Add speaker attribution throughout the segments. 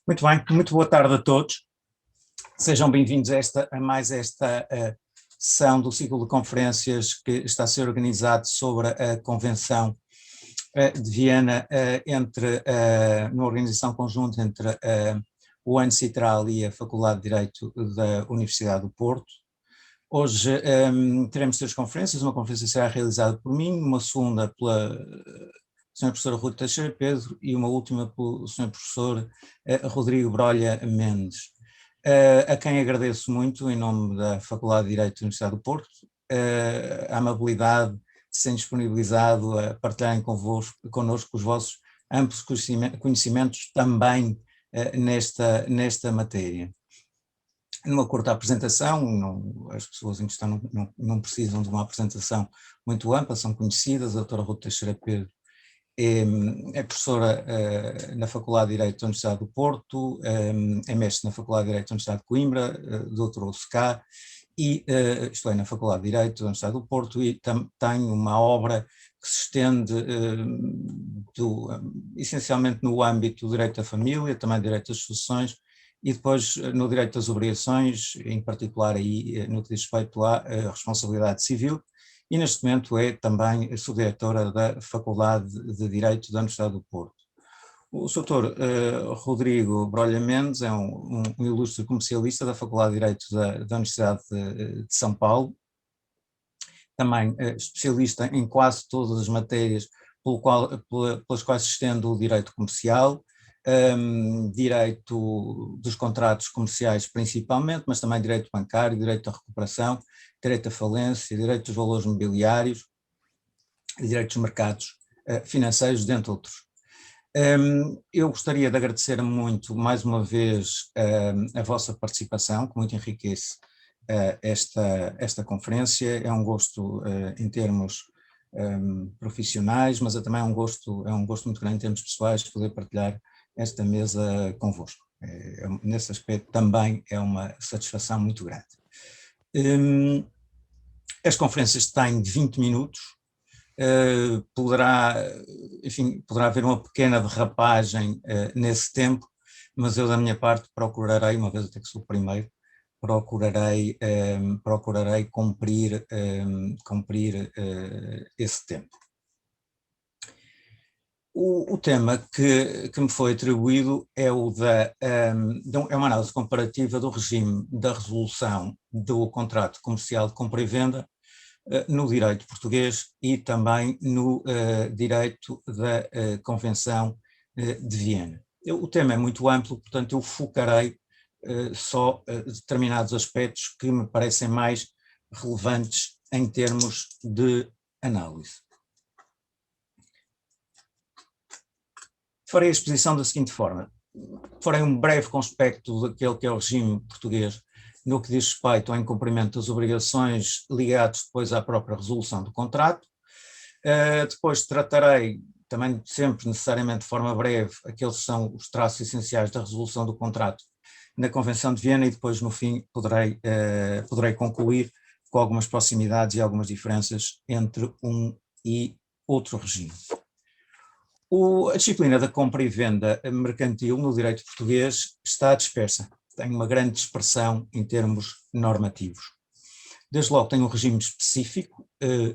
Speaker 1: Muito bem, muito boa tarde a todos. Sejam bem-vindos a mais esta sessão do ciclo de conferências que está a ser organizado sobre a Convenção de Viena numa organização conjunta entre o ANCITRAL e a Faculdade de Direito da Universidade do Porto. Hoje teremos três conferências, uma conferência será realizada por mim, uma segunda pela Sr. Professor Rui Teixeira Pedro e uma última pelo Sr. Professor Rodrigo Brolha Mendes, a quem agradeço muito, em nome da Faculdade de Direito da Universidade do Porto, a amabilidade de serem disponibilizado a partilharem connosco os vossos amplos conhecimentos também nesta matéria. Numa curta apresentação, as pessoas em questão não precisam de uma apresentação muito ampla, são conhecidas. A doutora Ruth Teixeira Pedro é professora na Faculdade de Direito da Universidade do Porto, é mestre na Faculdade de Direito da Universidade de Coimbra, doutorou-se cá, e estou na Faculdade de Direito da Universidade do Porto e tem uma obra que se estende essencialmente no âmbito do direito da família, também do direito das sucessões, e depois no direito das obrigações, em particular aí no que diz respeito à responsabilidade civil, e neste momento é também subdiretora da Faculdade de Direito da Universidade do Porto. O Sr. Rodrigo Brolha Mendes é um ilustre comercialista da Faculdade de Direito da Universidade de São Paulo, também especialista em quase todas as matérias pelas quais se estende o direito comercial, direito dos contratos comerciais principalmente, mas também direito bancário, direito da recuperação, direito da falência, direito dos valores mobiliários, direito dos mercados financeiros, dentre outros. Eu gostaria de agradecer muito, mais uma vez, a vossa participação, que muito enriquece esta conferência. É um gosto em termos profissionais, mas também é um gosto muito grande em termos pessoais poder partilhar esta mesa convosco. Nesse aspecto também é uma satisfação muito grande. As conferências têm 20 minutos, poderá haver uma pequena derrapagem nesse tempo, mas eu da minha parte procurarei, uma vez até que sou o primeiro, procurarei cumprir esse tempo. O tema que me foi atribuído é é uma análise comparativa do regime da resolução do contrato comercial de compra e venda no direito português e também no direito da Convenção de Viena. O tema é muito amplo, portanto eu focarei só determinados aspectos que me parecem mais relevantes em termos de análise. Farei a exposição da seguinte forma: farei um breve conspecto daquele que é o regime português no que diz respeito ao incumprimento das obrigações ligados depois à própria resolução do contrato. Depois tratarei, também sempre necessariamente de forma breve, aqueles que são os traços essenciais da resolução do contrato na Convenção de Viena e depois no fim poderei concluir com algumas proximidades e algumas diferenças entre um e outro regime. A disciplina da compra e venda mercantil no direito português está dispersa, tem uma grande dispersão em termos normativos. Desde logo tem um regime específico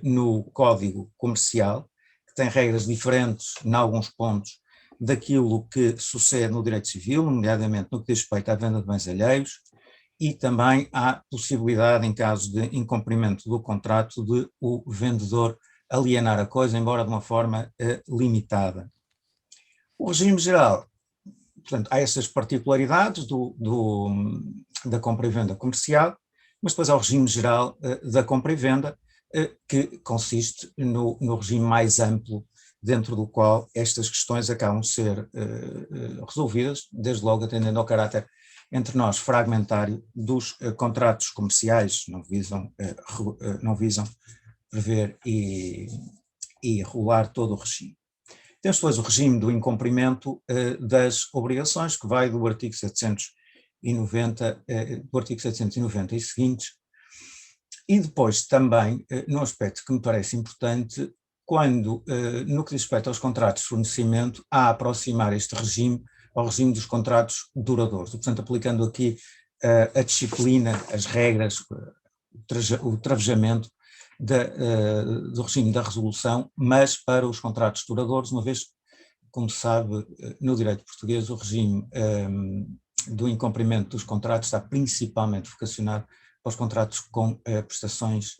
Speaker 1: no Código Comercial, que tem regras diferentes, em alguns pontos, daquilo que sucede no direito civil, nomeadamente no que diz respeito à venda de bens alheios, e também há possibilidade, em caso de incumprimento do contrato, de o vendedor alienar a coisa, embora de uma forma limitada. O regime geral, portanto, há essas particularidades da compra e venda comercial, mas depois há o regime geral da compra e venda, que consiste no regime mais amplo, dentro do qual estas questões acabam de ser resolvidas, desde logo atendendo ao caráter entre nós fragmentário dos contratos comerciais, não visam prever e regular todo o regime. Temos depois o regime do incumprimento das obrigações, que vai do artigo 790 e seguintes, e depois também, num aspecto que me parece importante, quando, no que diz respeito aos contratos de fornecimento, há a aproximar este regime ao regime dos contratos duradouros. Portanto, aplicando aqui a disciplina, as regras, o travejamento do regime da resolução, mas para os contratos duradouros, uma vez, como se sabe, no direito português, o regime do incumprimento dos contratos está principalmente vocacionado para os contratos com prestações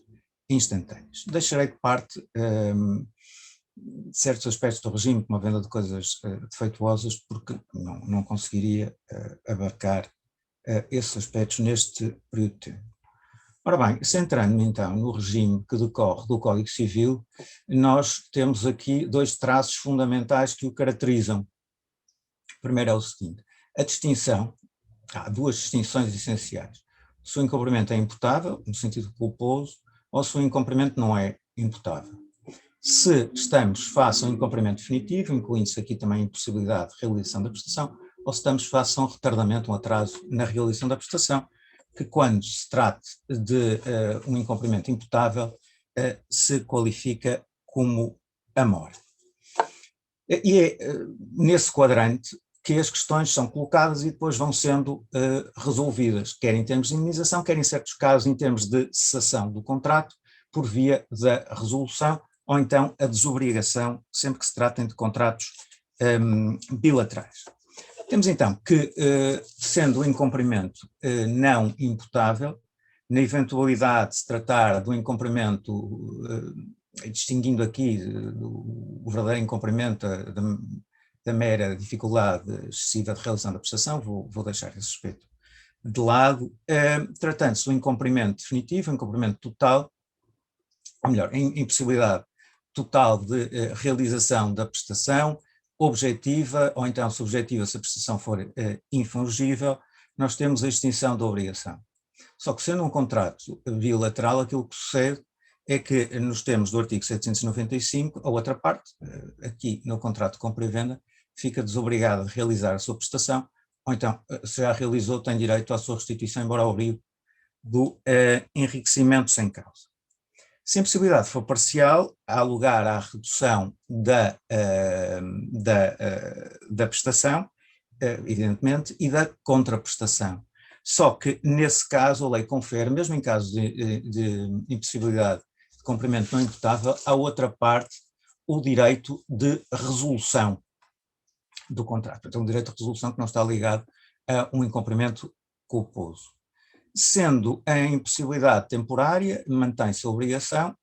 Speaker 1: instantâneas. Deixarei de parte certos aspectos do regime, como a venda de coisas defeituosas, porque não conseguiria abarcar esses aspectos neste período de tempo. Ora bem, centrando-me então no regime que decorre do Código Civil, nós temos aqui dois traços fundamentais que o caracterizam. O primeiro é o seguinte: a distinção, há duas distinções essenciais. Se o incumprimento é imputável, no sentido culposo, ou se o incumprimento não é imputável. Se estamos face a um incumprimento definitivo, incluindo-se aqui também a impossibilidade de realização da prestação, ou se estamos face a um retardamento, um atraso na realização da prestação, que quando se trate de um incumprimento imputável, se qualifica como amora. E é nesse quadrante que as questões são colocadas e depois vão sendo resolvidas, quer em termos de indemnização, quer em certos casos em termos de cessação do contrato por via da resolução, ou então a desobrigação, sempre que se tratem de contratos bilaterais. Temos então que, sendo o incumprimento não imputável, na eventualidade de se tratar do incumprimento, distinguindo aqui o verdadeiro incumprimento da mera dificuldade excessiva de realização da prestação, vou deixar esse aspecto de lado, tratando-se do incumprimento definitivo, incumprimento total, ou melhor, impossibilidade total de realização da prestação, objetiva, ou então subjetiva se a prestação for infungível, nós temos a extinção da obrigação. Só que sendo um contrato bilateral, aquilo que sucede é que nos termos do artigo 795, a outra parte, aqui no contrato de compra e venda, fica desobrigada de realizar a sua prestação, ou então, se já realizou, tem direito à sua restituição, embora ao abrigo do enriquecimento sem causa. Se a impossibilidade for parcial, há lugar à redução da prestação, evidentemente, e da contraprestação. Só que, nesse caso, a lei confere, mesmo em caso de impossibilidade de cumprimento não imputável, à outra parte o direito de resolução do contrato. Então, um direito de resolução que não está ligado a um incumprimento culposo. Sendo a impossibilidade temporária, mantém-se a obrigação,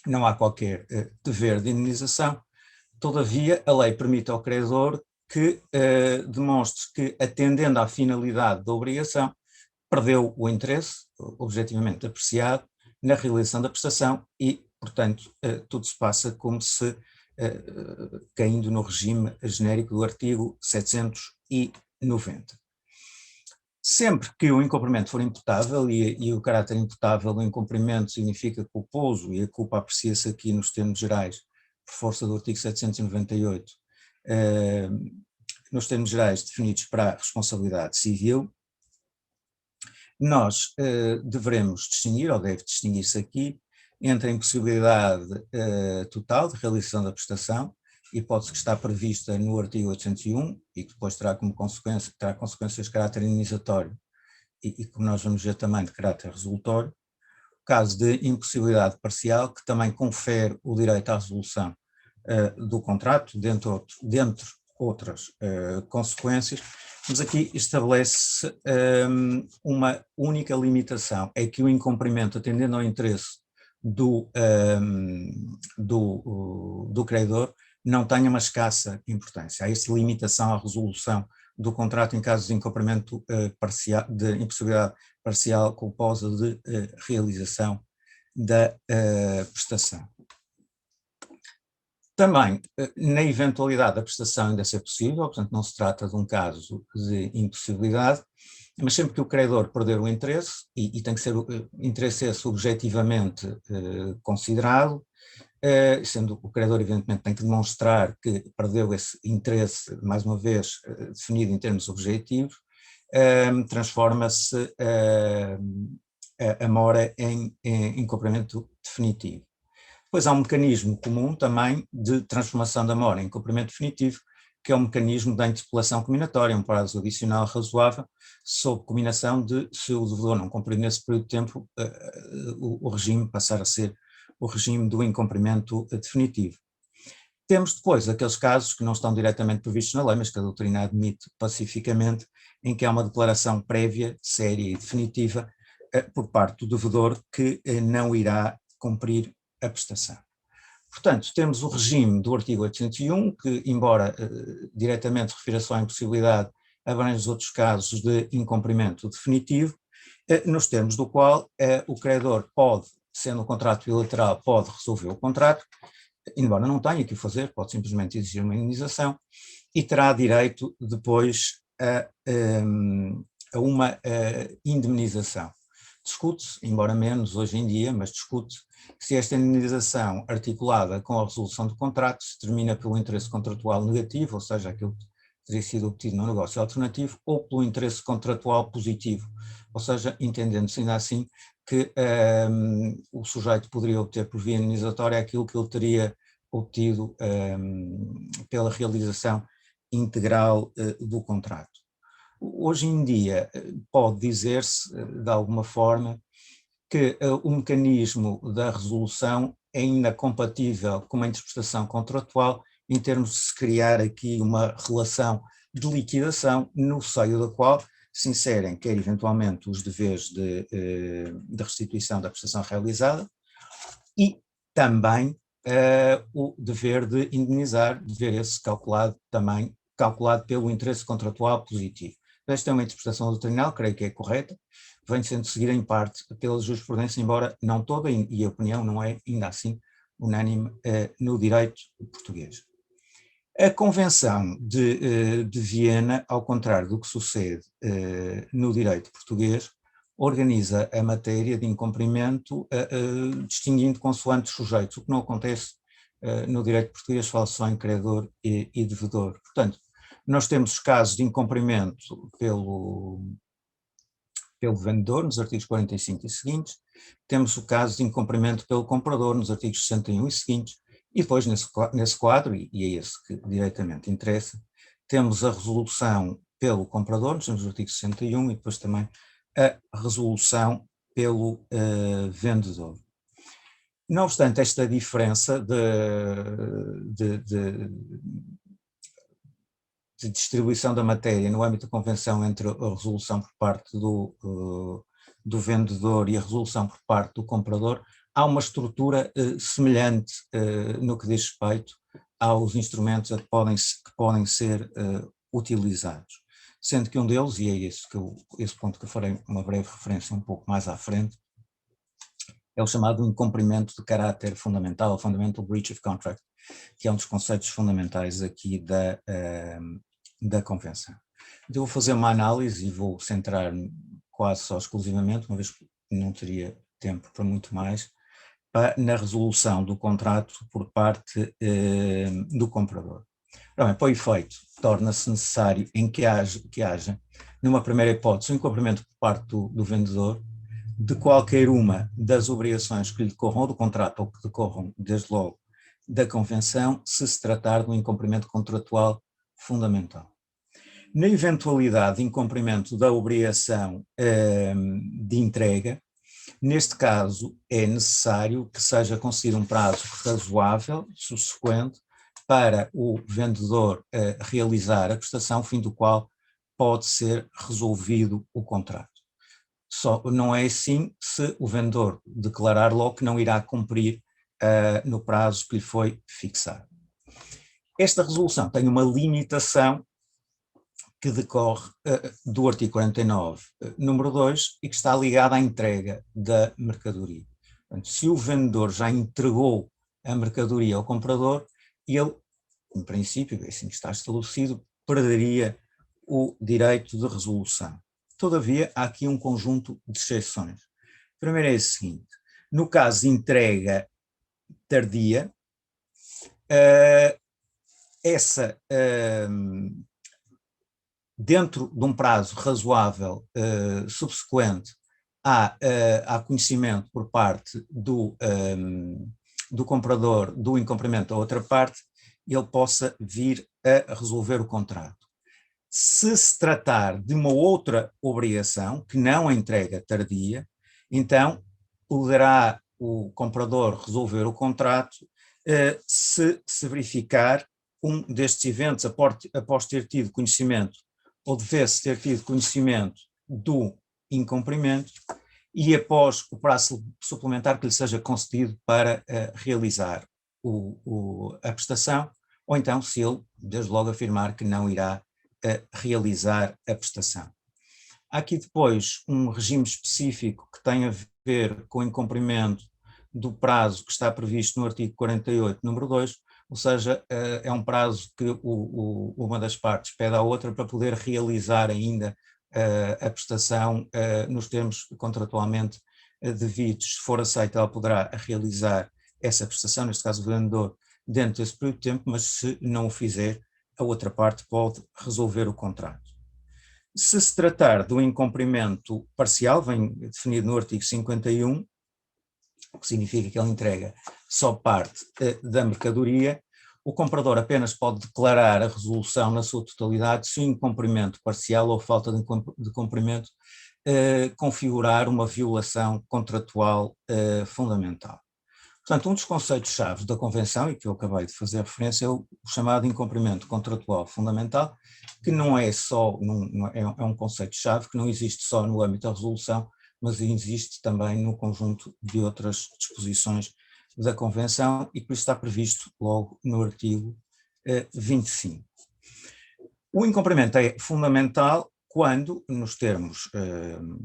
Speaker 1: não há qualquer dever de indemnização, todavia a lei permite ao credor que demonstre que, atendendo à finalidade da obrigação, perdeu o interesse, objetivamente apreciado, na realização da prestação e, portanto, tudo se passa como se, caindo no regime genérico do artigo 790. Sempre que o incumprimento for imputável, e o caráter imputável do incumprimento significa culposo, e a culpa aprecia-se aqui nos termos gerais, por força do artigo 798, nos termos gerais definidos para a responsabilidade civil, nós deveremos distinguir, ou deve distinguir-se aqui, entre a impossibilidade total de realização da prestação, hipótese que está prevista no artigo 801 e que depois terá consequências de caráter indenizatório e como nós vamos ver também de caráter resolutório, o caso de impossibilidade parcial, que também confere o direito à resolução do contrato, dentre outras consequências, mas aqui estabelece uma única limitação, é que o incumprimento, atendendo ao interesse do credor, não tenha uma escassa importância. Há esta limitação à resolução do contrato em caso de incumprimento parcial, de impossibilidade parcial culposa de realização da prestação. Também, na eventualidade da prestação ainda ser possível, portanto não se trata de um caso de impossibilidade, mas sempre que o credor perder o interesse, e tem que ser o interesse esse objetivamente considerado, sendo o credor evidentemente tem que demonstrar que perdeu esse interesse, mais uma vez definido em termos objetivos, transforma-se a mora em incumprimento definitivo. Depois há um mecanismo comum também de transformação da mora em cumprimento definitivo, que é o mecanismo da interpelação combinatória, um prazo adicional razoável, sob combinação de, se o devedor não cumprir nesse período de tempo, o regime passar a ser o regime do incumprimento definitivo. Temos depois aqueles casos que não estão diretamente previstos na lei, mas que a doutrina admite pacificamente, em que há uma declaração prévia, séria e definitiva por parte do devedor que não irá cumprir a prestação. Portanto, temos o regime do artigo 801, que, embora diretamente refira só à impossibilidade, abrange os outros casos de incumprimento definitivo, nos termos do qual o credor pode, sendo um contrato bilateral, pode resolver o contrato, embora não tenha que o fazer, pode simplesmente exigir uma indenização, e terá direito depois a uma indemnização. Discute-se, embora menos hoje em dia, mas discute-se se esta indemnização articulada com a resolução do contrato se termina pelo interesse contratual negativo, ou seja, aquilo que teria sido obtido no negócio alternativo, ou pelo interesse contratual positivo, ou seja, entendendo-se ainda assim que o sujeito poderia obter por via indemnizatória aquilo que ele teria obtido pela realização integral do contrato. Hoje em dia pode dizer-se, de alguma forma, que o mecanismo da resolução é ainda compatível com uma interpretação contratual em termos de se criar aqui uma relação de liquidação no seio da qual se inserem quer eventualmente os deveres de restituição da prestação realizada e também o dever de indenizar, dever esse calculado pelo interesse contratual positivo. Esta é uma interpretação doutrinal, creio que é correta, vem sendo seguida em parte pela jurisprudência, embora não toda, e a opinião não é ainda assim unânime no direito português. A Convenção de Viena, ao contrário do que sucede no direito português, organiza a matéria de incumprimento distinguindo consoante os sujeitos, o que não acontece no direito português, fala só em credor e devedor. Portanto, nós temos os casos de incumprimento pelo vendedor, nos artigos 45 e seguintes, temos o caso de incumprimento pelo comprador, nos artigos 61 e seguintes, e depois nesse quadro, e é esse que diretamente interessa, temos a resolução pelo comprador, nos artigos 61, e depois também a resolução pelo vendedor. Não obstante esta diferença de distribuição da matéria no âmbito da convenção entre a resolução por parte do vendedor e a resolução por parte do comprador, há uma estrutura semelhante no que diz respeito aos instrumentos que podem ser utilizados, sendo que um deles, e é esse ponto que eu farei uma breve referência um pouco mais à frente, é o chamado incumprimento de caráter fundamental, Fundamental Breach of Contract, que é um dos conceitos fundamentais aqui da Convenção. Então, vou fazer uma análise e vou centrar-me quase só exclusivamente, uma vez que não teria tempo para muito mais, na resolução do contrato por parte do comprador. Bem, para o efeito, torna-se necessário que haja, numa primeira hipótese, um incumprimento por parte do vendedor de qualquer uma das obrigações que lhe decorram do contrato ou que decorram, desde logo, da Convenção, se tratar de um incumprimento contratual fundamental. Na eventualidade de incumprimento da obrigação de entrega, neste caso é necessário que seja concedido um prazo razoável, subsequente, para o vendedor realizar a prestação, fim do qual pode ser resolvido o contrato. Só não é assim se o vendedor declarar logo que não irá cumprir no prazo que lhe foi fixado. Esta resolução tem uma limitação que decorre do artigo 49, número 2, e que está ligada à entrega da mercadoria. Portanto, se o vendedor já entregou a mercadoria ao comprador, ele, em princípio, assim que está estabelecido, perderia o direito de resolução. Todavia, há aqui um conjunto de exceções. A primeira é a seguinte: no caso de entrega tardia, dentro de um prazo razoável subsequente a conhecimento por parte do comprador do incumprimento da outra parte, ele possa vir a resolver o contrato. Se se tratar de uma outra obrigação, que não a entrega tardia, então poderá o comprador resolver o contrato se verificar um destes eventos após ter tido conhecimento ou devesse ter tido conhecimento do incumprimento e após o prazo suplementar que lhe seja concedido para realizar a prestação, ou então se ele, desde logo, afirmar que não irá realizar a prestação. Há aqui depois um regime específico que tem a ver com o incumprimento do prazo que está previsto no artigo 48, número 2, ou seja, é um prazo que uma das partes pede à outra para poder realizar ainda a prestação nos termos contratualmente devidos. Se for aceita, ela poderá realizar essa prestação, neste caso o vendedor, dentro desse período de tempo, mas se não o fizer, a outra parte pode resolver o contrato. Se se tratar do incumprimento parcial, vem definido no artigo 51, o que significa que ele entrega só parte da mercadoria, o comprador apenas pode declarar a resolução na sua totalidade se o incumprimento parcial ou falta de cumprimento configurar uma violação contratual fundamental. Portanto, um dos conceitos-chave da Convenção, e que eu acabei de fazer referência, é o chamado incumprimento contratual fundamental, que não é só, é um conceito-chave que não existe só no âmbito da resolução, mas existe também no conjunto de outras disposições da Convenção e por isso está previsto logo no artigo 25. O incumprimento é fundamental quando, nos termos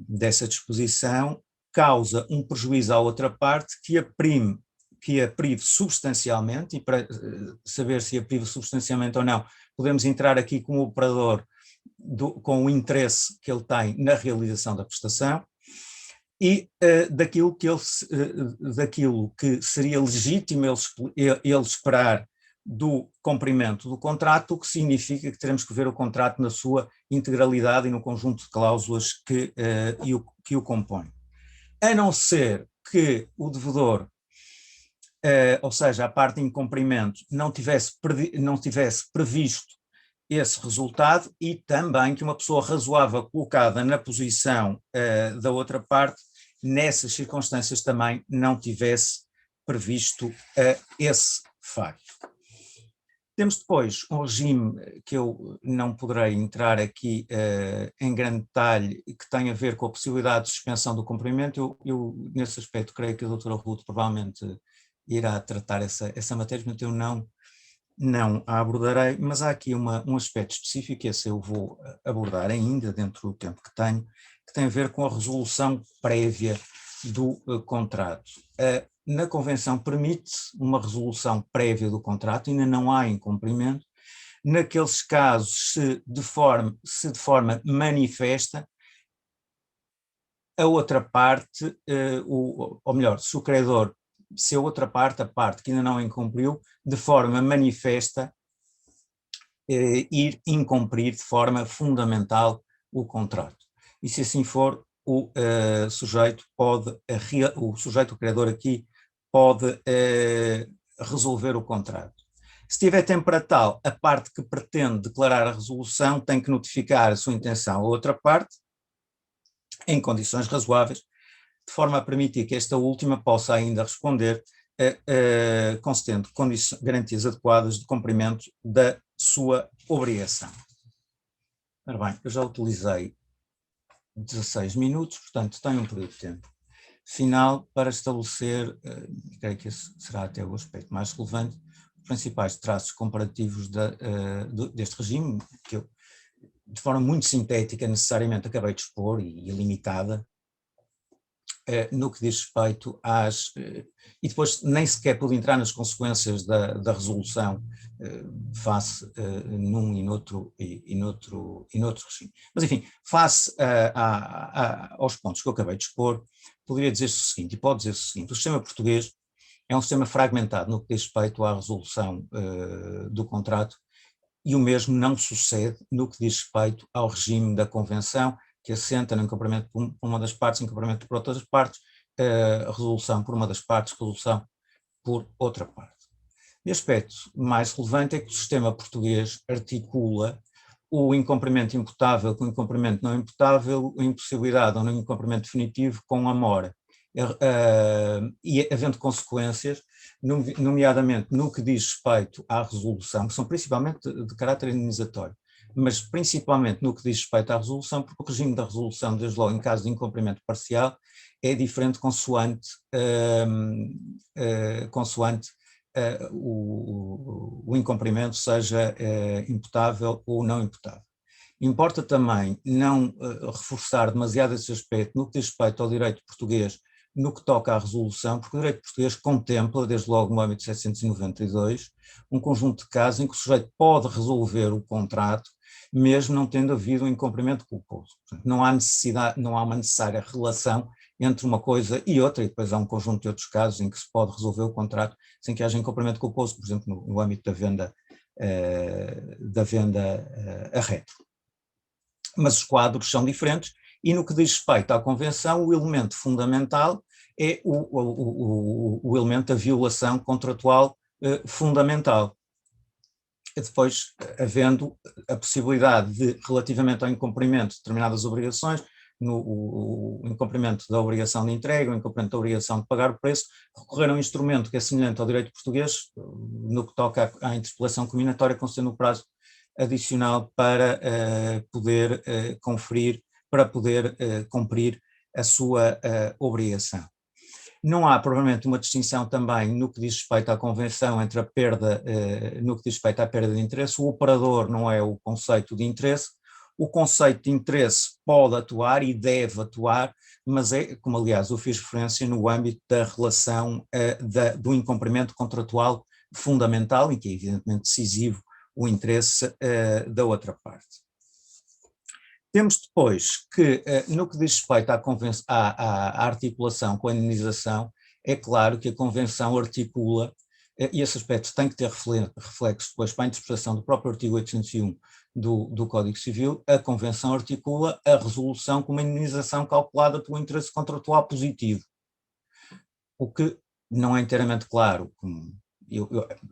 Speaker 1: dessa disposição, causa um prejuízo à outra parte que a prive substancialmente, e para saber se a prive substancialmente ou não, podemos entrar aqui como operador com o interesse que ele tem na realização da prestação, e daquilo que seria legítimo ele esperar do cumprimento do contrato, o que significa que teremos que ver o contrato na sua integralidade e no conjunto de cláusulas que o compõem. A não ser que o devedor, ou seja, a parte em cumprimento, não tivesse previsto esse resultado e também que uma pessoa razoável colocada na posição da outra parte, nessas circunstâncias também não tivesse previsto esse facto. Temos depois um regime que eu não poderei entrar aqui em grande detalhe, que tem a ver com a possibilidade de suspensão do cumprimento. Eu nesse aspecto, creio que a doutora Ruth provavelmente irá tratar essa matéria, mas eu não a abordarei, mas há aqui um aspecto específico, esse eu vou abordar ainda dentro do tempo que tenho, que tem a ver com a resolução prévia do contrato. Na Convenção permite-se uma resolução prévia do contrato, ainda não há incumprimento, naqueles casos se de forma manifesta a outra parte, ou melhor, se o credor, se a outra parte, a parte que ainda não incumpriu, de forma manifesta, ir incumprir de forma fundamental o contrato. E se assim for, o sujeito credor aqui pode resolver o contrato. Se tiver tempo para tal, a parte que pretende declarar a resolução tem que notificar a sua intenção à outra parte, em condições razoáveis, de forma a permitir que esta última possa ainda responder concedendo garantias adequadas de cumprimento da sua obrigação. Ora bem, eu já utilizei 16 minutos, portanto tenho um período de tempo final para estabelecer, creio que esse será até o aspecto mais relevante, os principais traços comparativos deste regime, que eu, de forma muito sintética, necessariamente acabei de expor e limitada, no que diz respeito às... e depois nem sequer pude entrar nas consequências da resolução face num e noutro regime. Mas enfim, face aos pontos que eu acabei de expor, poderia dizer-se o seguinte, e pode dizer-se o seguinte: o sistema português é um sistema fragmentado no que diz respeito à resolução do contrato, e o mesmo não sucede no que diz respeito ao regime da Convenção, que assenta no incumprimento por uma das partes, incumprimento por outras partes, resolução por uma das partes, resolução por outra parte. E o aspecto mais relevante é que o sistema português articula o incumprimento imputável com o incumprimento não imputável, a impossibilidade ou não incumprimento definitivo com a mora, e havendo consequências, nomeadamente no que diz respeito à resolução, que são principalmente de caráter indenizatório, mas principalmente no que diz respeito à resolução, porque o regime da resolução, desde logo em caso de incumprimento parcial, é diferente consoante o incumprimento seja imputável ou não imputável. Importa também não reforçar demasiado esse aspecto no que diz respeito ao direito português, no que toca à resolução, porque o direito português contempla, desde logo no âmbito de 792, um conjunto de casos em que o sujeito pode resolver o contrato, mesmo não tendo havido um incumprimento culposo. Portanto, não há necessidade, não há uma necessária relação entre uma coisa e outra, e depois há um conjunto de outros casos em que se pode resolver o contrato sem que haja incumprimento culposo, por exemplo, no âmbito da venda a retro. Mas os quadros são diferentes, e no que diz respeito à Convenção, o elemento fundamental é o elemento da violação contratual fundamental. E depois, havendo a possibilidade de, relativamente ao incumprimento de determinadas obrigações, o incumprimento da obrigação de entrega, o incumprimento da obrigação de pagar o preço, recorrer a um instrumento que é semelhante ao direito português, no que toca à interpelação combinatória, concedendo o prazo adicional para poder conferir, para poder cumprir a sua obrigação. Não há, provavelmente, uma distinção também no que diz respeito à convenção entre a perda, no que diz respeito à perda de interesse. O operador não é o conceito de interesse. O conceito de interesse pode atuar e deve atuar, mas é, como aliás eu fiz referência, no âmbito da relação do incumprimento contratual fundamental, em que é evidentemente decisivo o interesse da outra parte. Temos depois que, no que diz respeito à articulação com a indenização, é claro que a Convenção articula, e esse aspecto tem que ter reflexo depois para a interpretação do próprio artigo 801 do Código Civil, a Convenção articula a resolução com uma indenização calculada pelo interesse contratual positivo, o que não é inteiramente claro.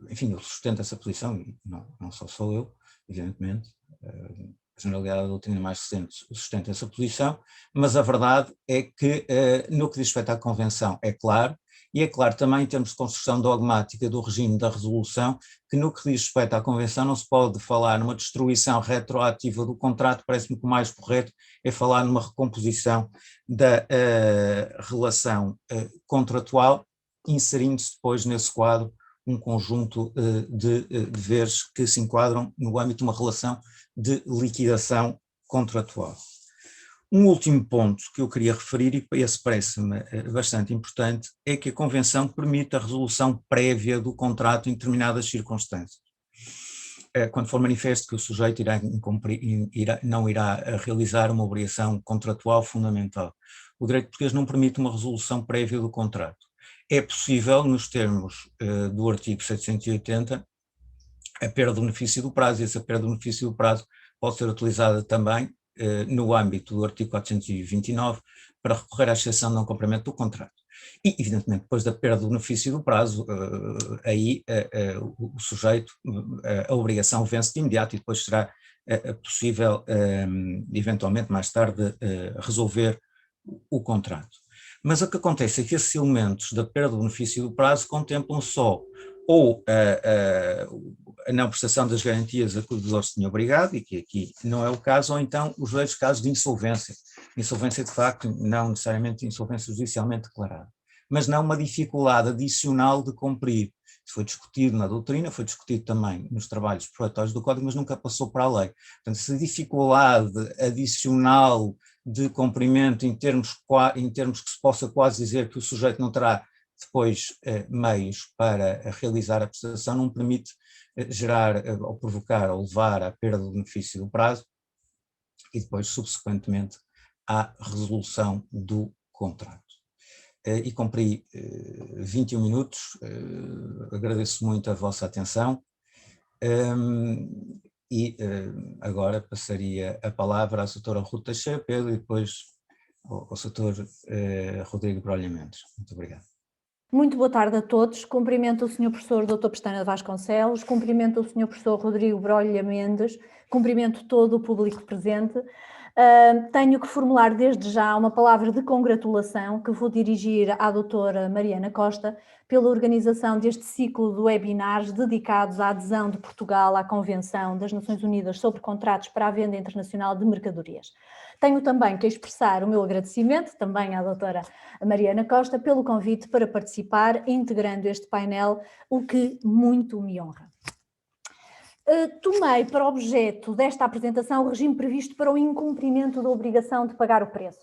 Speaker 1: Enfim, eu sustento essa posição, e não sou eu, evidentemente, a generalidade da doutrina mais recente sustenta essa posição, mas a verdade é que no que diz respeito à Convenção é claro, e é claro também em termos de construção dogmática do regime da resolução, que no que diz respeito à Convenção não se pode falar numa destruição retroativa do contrato, parece-me que o mais correto é falar numa recomposição da relação contratual, inserindo-se depois nesse quadro um conjunto de deveres que se enquadram no âmbito de uma relação de liquidação contratual. Um último ponto que eu queria referir, e esse parece-me bastante importante, é que a Convenção permite a resolução prévia do contrato em determinadas circunstâncias. Quando for manifesto que o sujeito não irá realizar uma obrigação contratual fundamental. O direito português não permite uma resolução prévia do contrato. É possível, nos termos do artigo 780, a perda do benefício do prazo, e essa perda do benefício do prazo pode ser utilizada também no âmbito do artigo 429 para recorrer à exceção de não cumprimento do contrato. E, evidentemente, depois da perda do benefício do prazo, aí o sujeito, a obrigação vence de imediato, e depois será possível, eventualmente, mais tarde, resolver o contrato. Mas o que acontece é que esses elementos da perda do benefício do prazo contemplam só ou a não prestação das garantias a que o devedor se tinha obrigado, e que aqui não é o caso, ou então os dois casos de insolvência. Insolvência, de facto, não necessariamente insolvência judicialmente declarada, mas não uma dificuldade adicional de cumprir. Isso foi discutido na doutrina, foi discutido também nos trabalhos preparatórios do Código, mas nunca passou para a lei. Portanto, essa dificuldade adicional de cumprimento em termos que se possa quase dizer que o sujeito não terá depois meios para realizar a prestação, não permite gerar ou provocar ou levar à perda do benefício do prazo e depois, subsequentemente, à resolução do contrato. E cumpri 21 minutos, agradeço muito a vossa atenção e agora passaria a palavra à doutora Ruth Teixeira Pedro e depois ao doutor Rodrigo Brolha Mendes. Muito obrigado.
Speaker 2: Muito boa tarde a todos. Cumprimento o Sr. Professor Dr. Pestana Vasconcelos, cumprimento o Sr. Professor Rodrigo Brolha Mendes, cumprimento todo o público presente. Tenho que formular desde já uma palavra de congratulação que vou dirigir à doutora Mariana Costa pela organização deste ciclo de webinars dedicados à adesão de Portugal à Convenção das Nações Unidas sobre Contratos para a Venda Internacional de Mercadorias. Tenho também que expressar o meu agradecimento também à doutora Mariana Costa pelo convite para participar integrando este painel, o que muito me honra. Tomei para objeto desta apresentação o regime previsto para o incumprimento da obrigação de pagar o preço.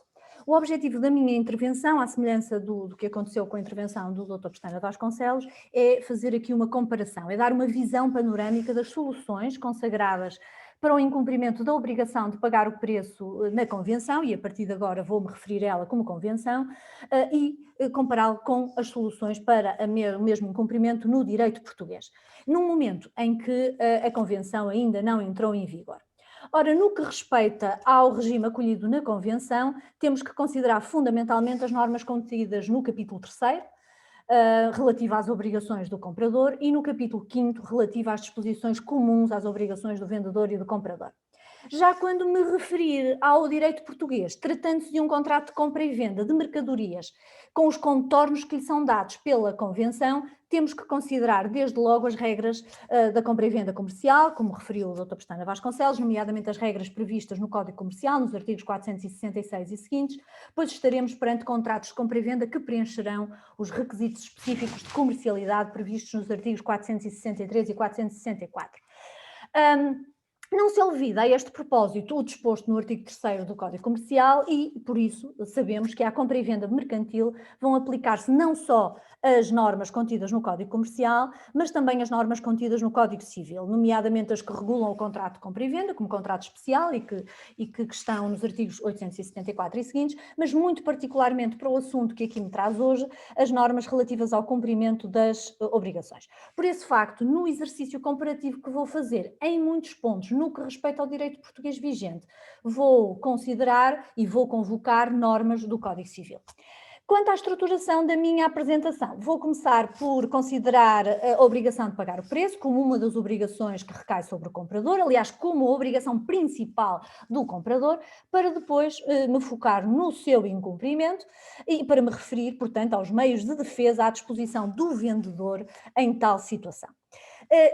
Speaker 2: O objetivo da minha intervenção, à semelhança do que aconteceu com a intervenção do Dr. Pestana Vasconcelos, é fazer aqui uma comparação, é dar uma visão panorâmica das soluções consagradas para o incumprimento da obrigação de pagar o preço na Convenção, e a partir de agora vou-me referir a ela como Convenção, e compará-lo com as soluções para o mesmo incumprimento no direito português, num momento em que a Convenção ainda não entrou em vigor. Ora, no que respeita ao regime acolhido na Convenção, temos que considerar fundamentalmente as normas contidas no capítulo 3º, relativa às obrigações do comprador, e no capítulo 5º, relativa às disposições comuns às obrigações do vendedor e do comprador. Já quando me referir ao direito português, tratando-se de um contrato de compra e venda de mercadorias, com os contornos que lhe são dados pela Convenção, temos que considerar desde logo as regras da compra e venda comercial, como referiu o Dr. Pestana Vasconcelos, nomeadamente as regras previstas no Código Comercial, nos artigos 466 e seguintes, pois estaremos perante contratos de compra e venda que preencherão os requisitos específicos de comercialidade previstos nos artigos 463 e 464. Não se olvida a este propósito o disposto no artigo 3º do Código Comercial e, por isso, sabemos que à compra e venda mercantil vão aplicar-se não só as normas contidas no Código Comercial, mas também as normas contidas no Código Civil, nomeadamente as que regulam o contrato de compra e venda, como contrato especial e que estão nos artigos 874 e seguintes, mas muito particularmente para o assunto que aqui me traz hoje, as normas relativas ao cumprimento das obrigações. Por esse facto, no exercício comparativo que vou fazer, em muitos pontos, no que respeita ao direito português vigente, vou considerar e vou convocar normas do Código Civil. Quanto à estruturação da minha apresentação, vou começar por considerar a obrigação de pagar o preço como uma das obrigações que recai sobre o comprador, aliás, como a obrigação principal do comprador, para depois me focar no seu incumprimento e para me referir, portanto, aos meios de defesa à disposição do vendedor em tal situação.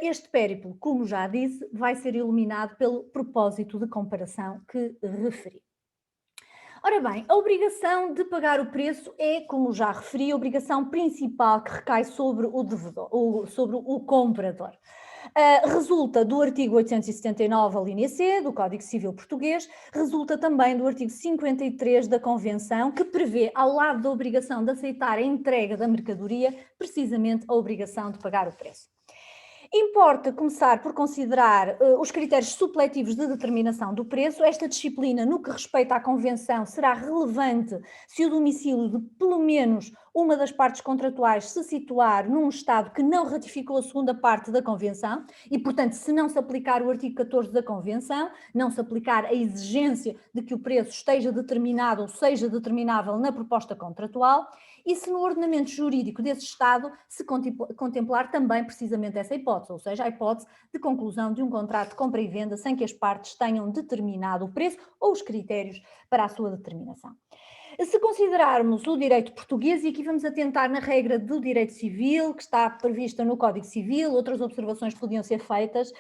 Speaker 2: Este périplo, como já disse, vai ser iluminado pelo propósito de comparação que referi. Ora bem, a obrigação de pagar o preço é, como já referi, a obrigação principal que recai sobre o devedor, sobre o comprador. Resulta do artigo 879, a linha C, do Código Civil Português, resulta também do artigo 53 da Convenção, que prevê, ao lado da obrigação de aceitar a entrega da mercadoria, precisamente a obrigação de pagar o preço. Importa começar por considerar os critérios supletivos de determinação do preço. Esta disciplina, no que respeita à Convenção, será relevante se o domicílio de pelo menos uma das partes contratuais se situar num Estado que não ratificou a segunda parte da Convenção e, portanto, se não se aplicar o artigo 14 da Convenção, não se aplicar a exigência de que o preço esteja determinado ou seja determinável na proposta contratual, e se no ordenamento jurídico desse Estado se contemplar também precisamente essa hipótese, ou seja, a hipótese de conclusão de um contrato de compra e venda sem que as partes tenham determinado o preço ou os critérios para a sua determinação. Se considerarmos o direito português, e aqui vamos atentar na regra do direito civil, que está prevista no Código Civil, outras observações podiam ser feitas.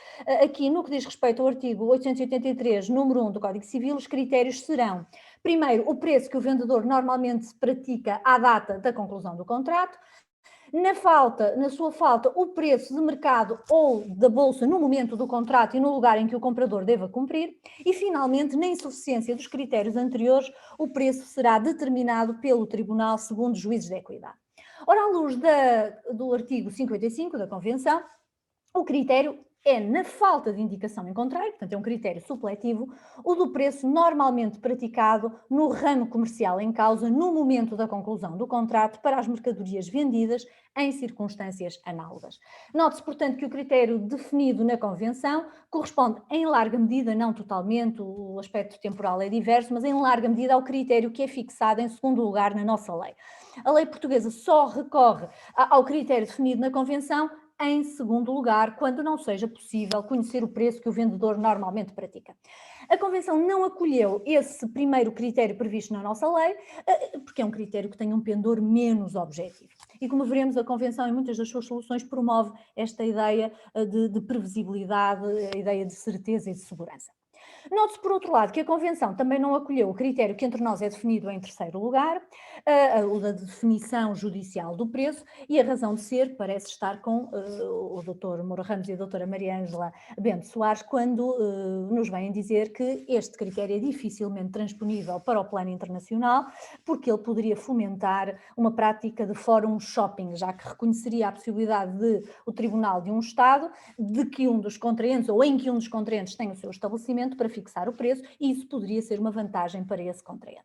Speaker 2: Aqui, no que diz respeito ao artigo 883, número 1 do Código Civil, os critérios serão, primeiro, o preço que o vendedor normalmente pratica à data da conclusão do contrato. Na sua falta, o preço de mercado ou da bolsa no momento do contrato e no lugar em que o comprador deva cumprir. E, finalmente, na insuficiência dos critérios anteriores, o preço será determinado pelo Tribunal segundo juízes de equidade. Ora, à luz do artigo 55 da Convenção, o critério é, na falta de indicação em contrário, portanto é um critério supletivo, o do preço normalmente praticado no ramo comercial em causa no momento da conclusão do contrato para as mercadorias vendidas em circunstâncias análogas. Note-se, portanto, que o critério definido na Convenção corresponde em larga medida, não totalmente, o aspecto temporal é diverso, mas em larga medida ao critério que é fixado em segundo lugar na nossa lei. A lei portuguesa só recorre ao critério definido na Convenção em segundo lugar, quando não seja possível conhecer o preço que o vendedor normalmente pratica. A Convenção não acolheu esse primeiro critério previsto na nossa lei, porque é um critério que tem um pendor menos objetivo. E como veremos, a Convenção, em muitas das suas soluções, promove esta ideia de previsibilidade, a ideia de certeza e de segurança. Note-se, por outro lado, que a Convenção também não acolheu o critério que entre nós é definido em terceiro lugar, o da definição judicial do preço, e a razão de ser parece estar com o Dr. Moura Ramos e a doutora Maria Ângela Bento Soares, quando nos vêm dizer que este critério é dificilmente transponível para o plano internacional, porque ele poderia fomentar uma prática de fórum shopping, já que reconheceria a possibilidade de o Tribunal de um Estado, de que um dos contraentes, ou em que um dos contraentes tenha o seu estabelecimento para fixar o preço, e isso poderia ser uma vantagem para esse contraente.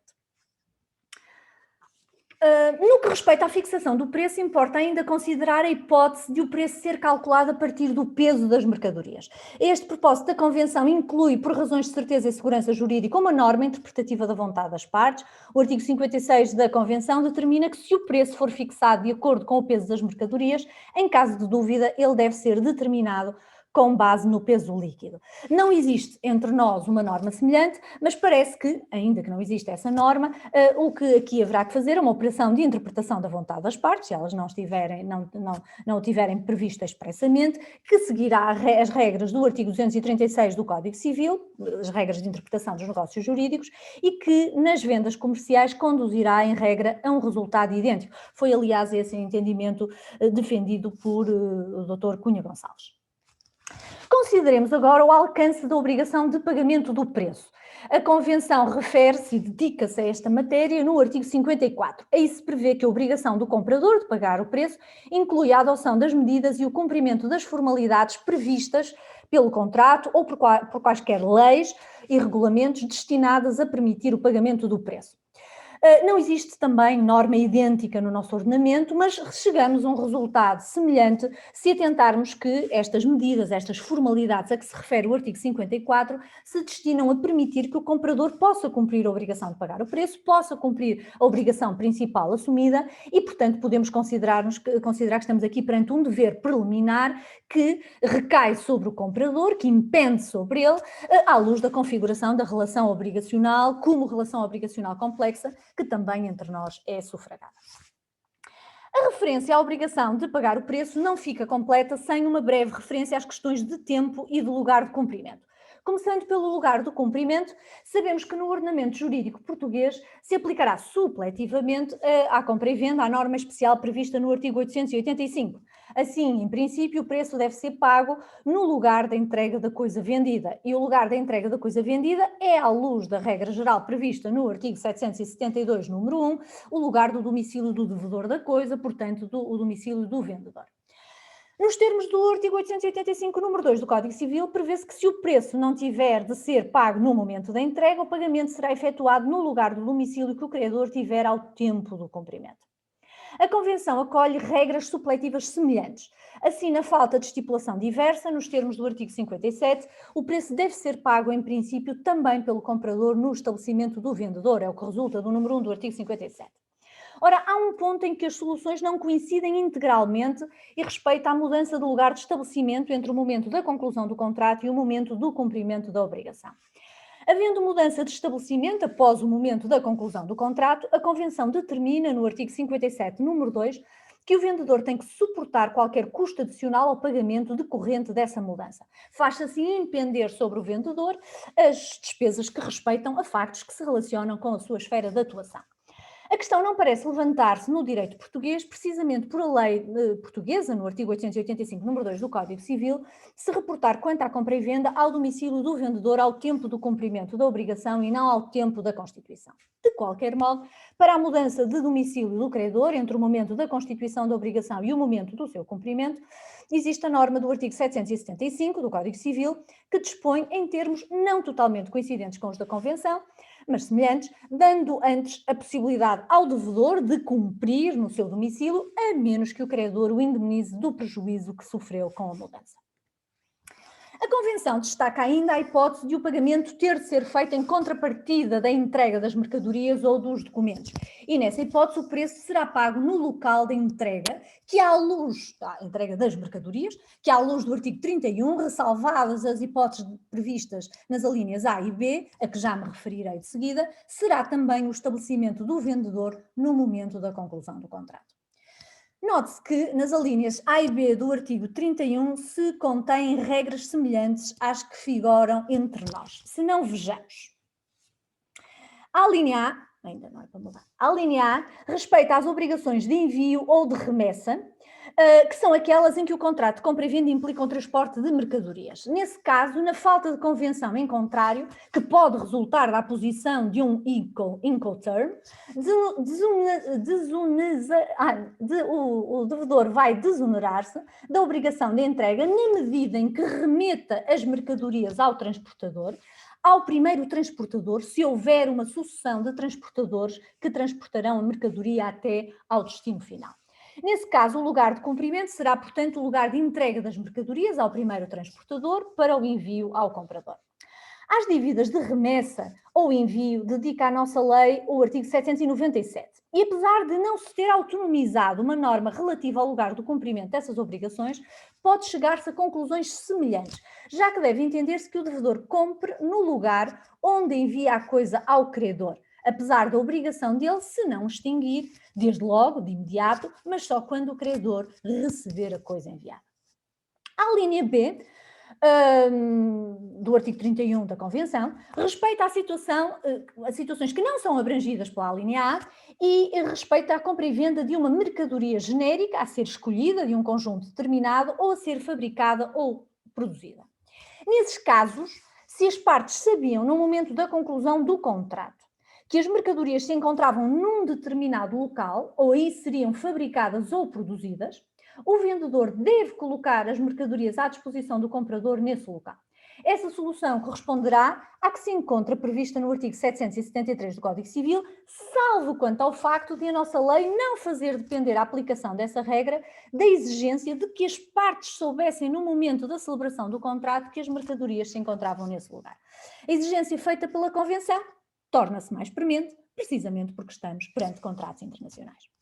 Speaker 2: No que respeita à fixação do preço, importa ainda considerar a hipótese de o preço ser calculado a partir do peso das mercadorias. Este propósito da Convenção inclui, por razões de certeza e segurança jurídica, uma norma interpretativa da vontade das partes. O artigo 56 da Convenção determina que, se o preço for fixado de acordo com o peso das mercadorias, em caso de dúvida, ele deve ser determinado com base no peso líquido. Não existe entre nós uma norma semelhante, mas parece que, ainda que não exista essa norma, o que aqui haverá que fazer é uma operação de interpretação da vontade das partes, se elas não o tiverem previsto expressamente, que seguirá as regras do artigo 236 do Código Civil, as regras de interpretação dos negócios jurídicos, e que nas vendas comerciais conduzirá, em regra, a um resultado idêntico. Foi, aliás, esse entendimento defendido por o Dr. Cunha Gonçalves. Consideremos agora o alcance da obrigação de pagamento do preço. A Convenção refere-se e dedica-se a esta matéria no artigo 54. Aí se prevê que a obrigação do comprador de pagar o preço inclui a adoção das medidas e o cumprimento das formalidades previstas pelo contrato ou por quaisquer leis e regulamentos destinadas a permitir o pagamento do preço. Não existe também norma idêntica no nosso ordenamento, mas chegamos a um resultado semelhante se atentarmos que estas medidas, estas formalidades a que se refere o artigo 54, se destinam a permitir que o comprador possa cumprir a obrigação de pagar o preço, possa cumprir a obrigação principal assumida e, portanto, podemos considerar que estamos aqui perante um dever preliminar que recai sobre o comprador, que impende sobre ele, à luz da configuração da relação obrigacional como relação obrigacional complexa, que também entre nós é sufragada. A referência à obrigação de pagar o preço não fica completa sem uma breve referência às questões de tempo e de lugar de cumprimento. Começando pelo lugar do cumprimento, sabemos que no ordenamento jurídico português se aplicará supletivamente à compra e venda a norma especial prevista no artigo 885. Assim, em princípio, o preço deve ser pago no lugar da entrega da coisa vendida. E o lugar da entrega da coisa vendida é, à luz da regra geral prevista no artigo 772, número 1, o lugar do domicílio do devedor da coisa, portanto, o domicílio do vendedor. Nos termos do artigo 885, número 2 do Código Civil, prevê-se que se o preço não tiver de ser pago no momento da entrega, o pagamento será efetuado no lugar do domicílio que o credor tiver ao tempo do cumprimento. A Convenção acolhe regras supletivas semelhantes. Assim, na falta de estipulação diversa, nos termos do artigo 57, o preço deve ser pago, em princípio, também pelo comprador no estabelecimento do vendedor, é o que resulta do número 1 do artigo 57. Ora, há um ponto em que as soluções não coincidem integralmente e respeita à mudança de lugar de estabelecimento entre o momento da conclusão do contrato e o momento do cumprimento da obrigação. Havendo mudança de estabelecimento após o momento da conclusão do contrato, a Convenção determina, no artigo 57, número 2, que o vendedor tem que suportar qualquer custo adicional ao pagamento decorrente dessa mudança. Faz-se assim impender sobre o vendedor as despesas que respeitam a factos que se relacionam com a sua esfera de atuação. A questão não parece levantar-se no direito português, precisamente por a lei portuguesa, no artigo 885, número 2 do Código Civil, se reportar quanto à compra e venda ao domicílio do vendedor ao tempo do cumprimento da obrigação e não ao tempo da constituição. De qualquer modo, Para a mudança de domicílio do credor, entre o momento da constituição da obrigação e o momento do seu cumprimento, existe a norma do artigo 775 do Código Civil, que dispõe em termos não totalmente coincidentes com os da Convenção, mas semelhantes, dando antes a possibilidade ao devedor de cumprir no seu domicílio, a menos que o credor o indemnize do prejuízo que sofreu com a mudança. A Convenção destaca ainda a hipótese de o pagamento ter de ser feito em contrapartida da entrega das mercadorias ou dos documentos. E nessa hipótese o preço será pago no local da entrega, que à luz da entrega das mercadorias, que à luz do artigo 31, ressalvadas as hipóteses previstas nas alíneas A e B, a que já me referirei de seguida, será também o estabelecimento do vendedor no momento da conclusão do contrato. Note-se que nas alíneas A e B do artigo 31 se contêm regras semelhantes às que figuram entre nós. Se não, vejamos. A linha A, ainda não é para mudar, a linha A respeita às obrigações de envio ou de remessa, que são aquelas em que o contrato de compra e venda implica o transporte de mercadorias. Nesse caso, na falta de convenção em contrário, que pode resultar da posição de um Incoterm, o devedor vai desonerar-se da obrigação de entrega na medida em que remeta as mercadorias ao transportador, ao primeiro transportador, se houver uma sucessão de transportadores que transportarão a mercadoria até ao destino final. Nesse caso, o lugar de cumprimento será, portanto, o lugar de entrega das mercadorias ao primeiro transportador para o envio ao comprador. Às dívidas de remessa ou envio, dedica a nossa lei o artigo 797. E apesar de não se ter autonomizado uma norma relativa ao lugar do cumprimento dessas obrigações, pode chegar-se a conclusões semelhantes, já que deve entender-se que o devedor compre no lugar onde envia a coisa ao credor, apesar da obrigação dele se não extinguir, desde logo, de imediato, mas só quando o credor receber a coisa enviada. A linha B do artigo 31 da Convenção respeita a situações que não são abrangidas pela linha A e respeita a compra e venda de uma mercadoria genérica a ser escolhida de um conjunto determinado ou a ser fabricada ou produzida. Nesses casos, se as partes sabiam no momento da conclusão do contrato que as mercadorias se encontravam num determinado local ou aí seriam fabricadas ou produzidas, o vendedor deve colocar as mercadorias à disposição do comprador nesse local. Essa solução corresponderá à que se encontra prevista no artigo 773 do Código Civil, salvo quanto ao facto de a nossa lei não fazer depender a aplicação dessa regra da exigência de que as partes soubessem no momento da celebração do contrato que as mercadorias se encontravam nesse lugar. A exigência feita pela Convenção torna-se mais premente, precisamente porque estamos perante contratos internacionais.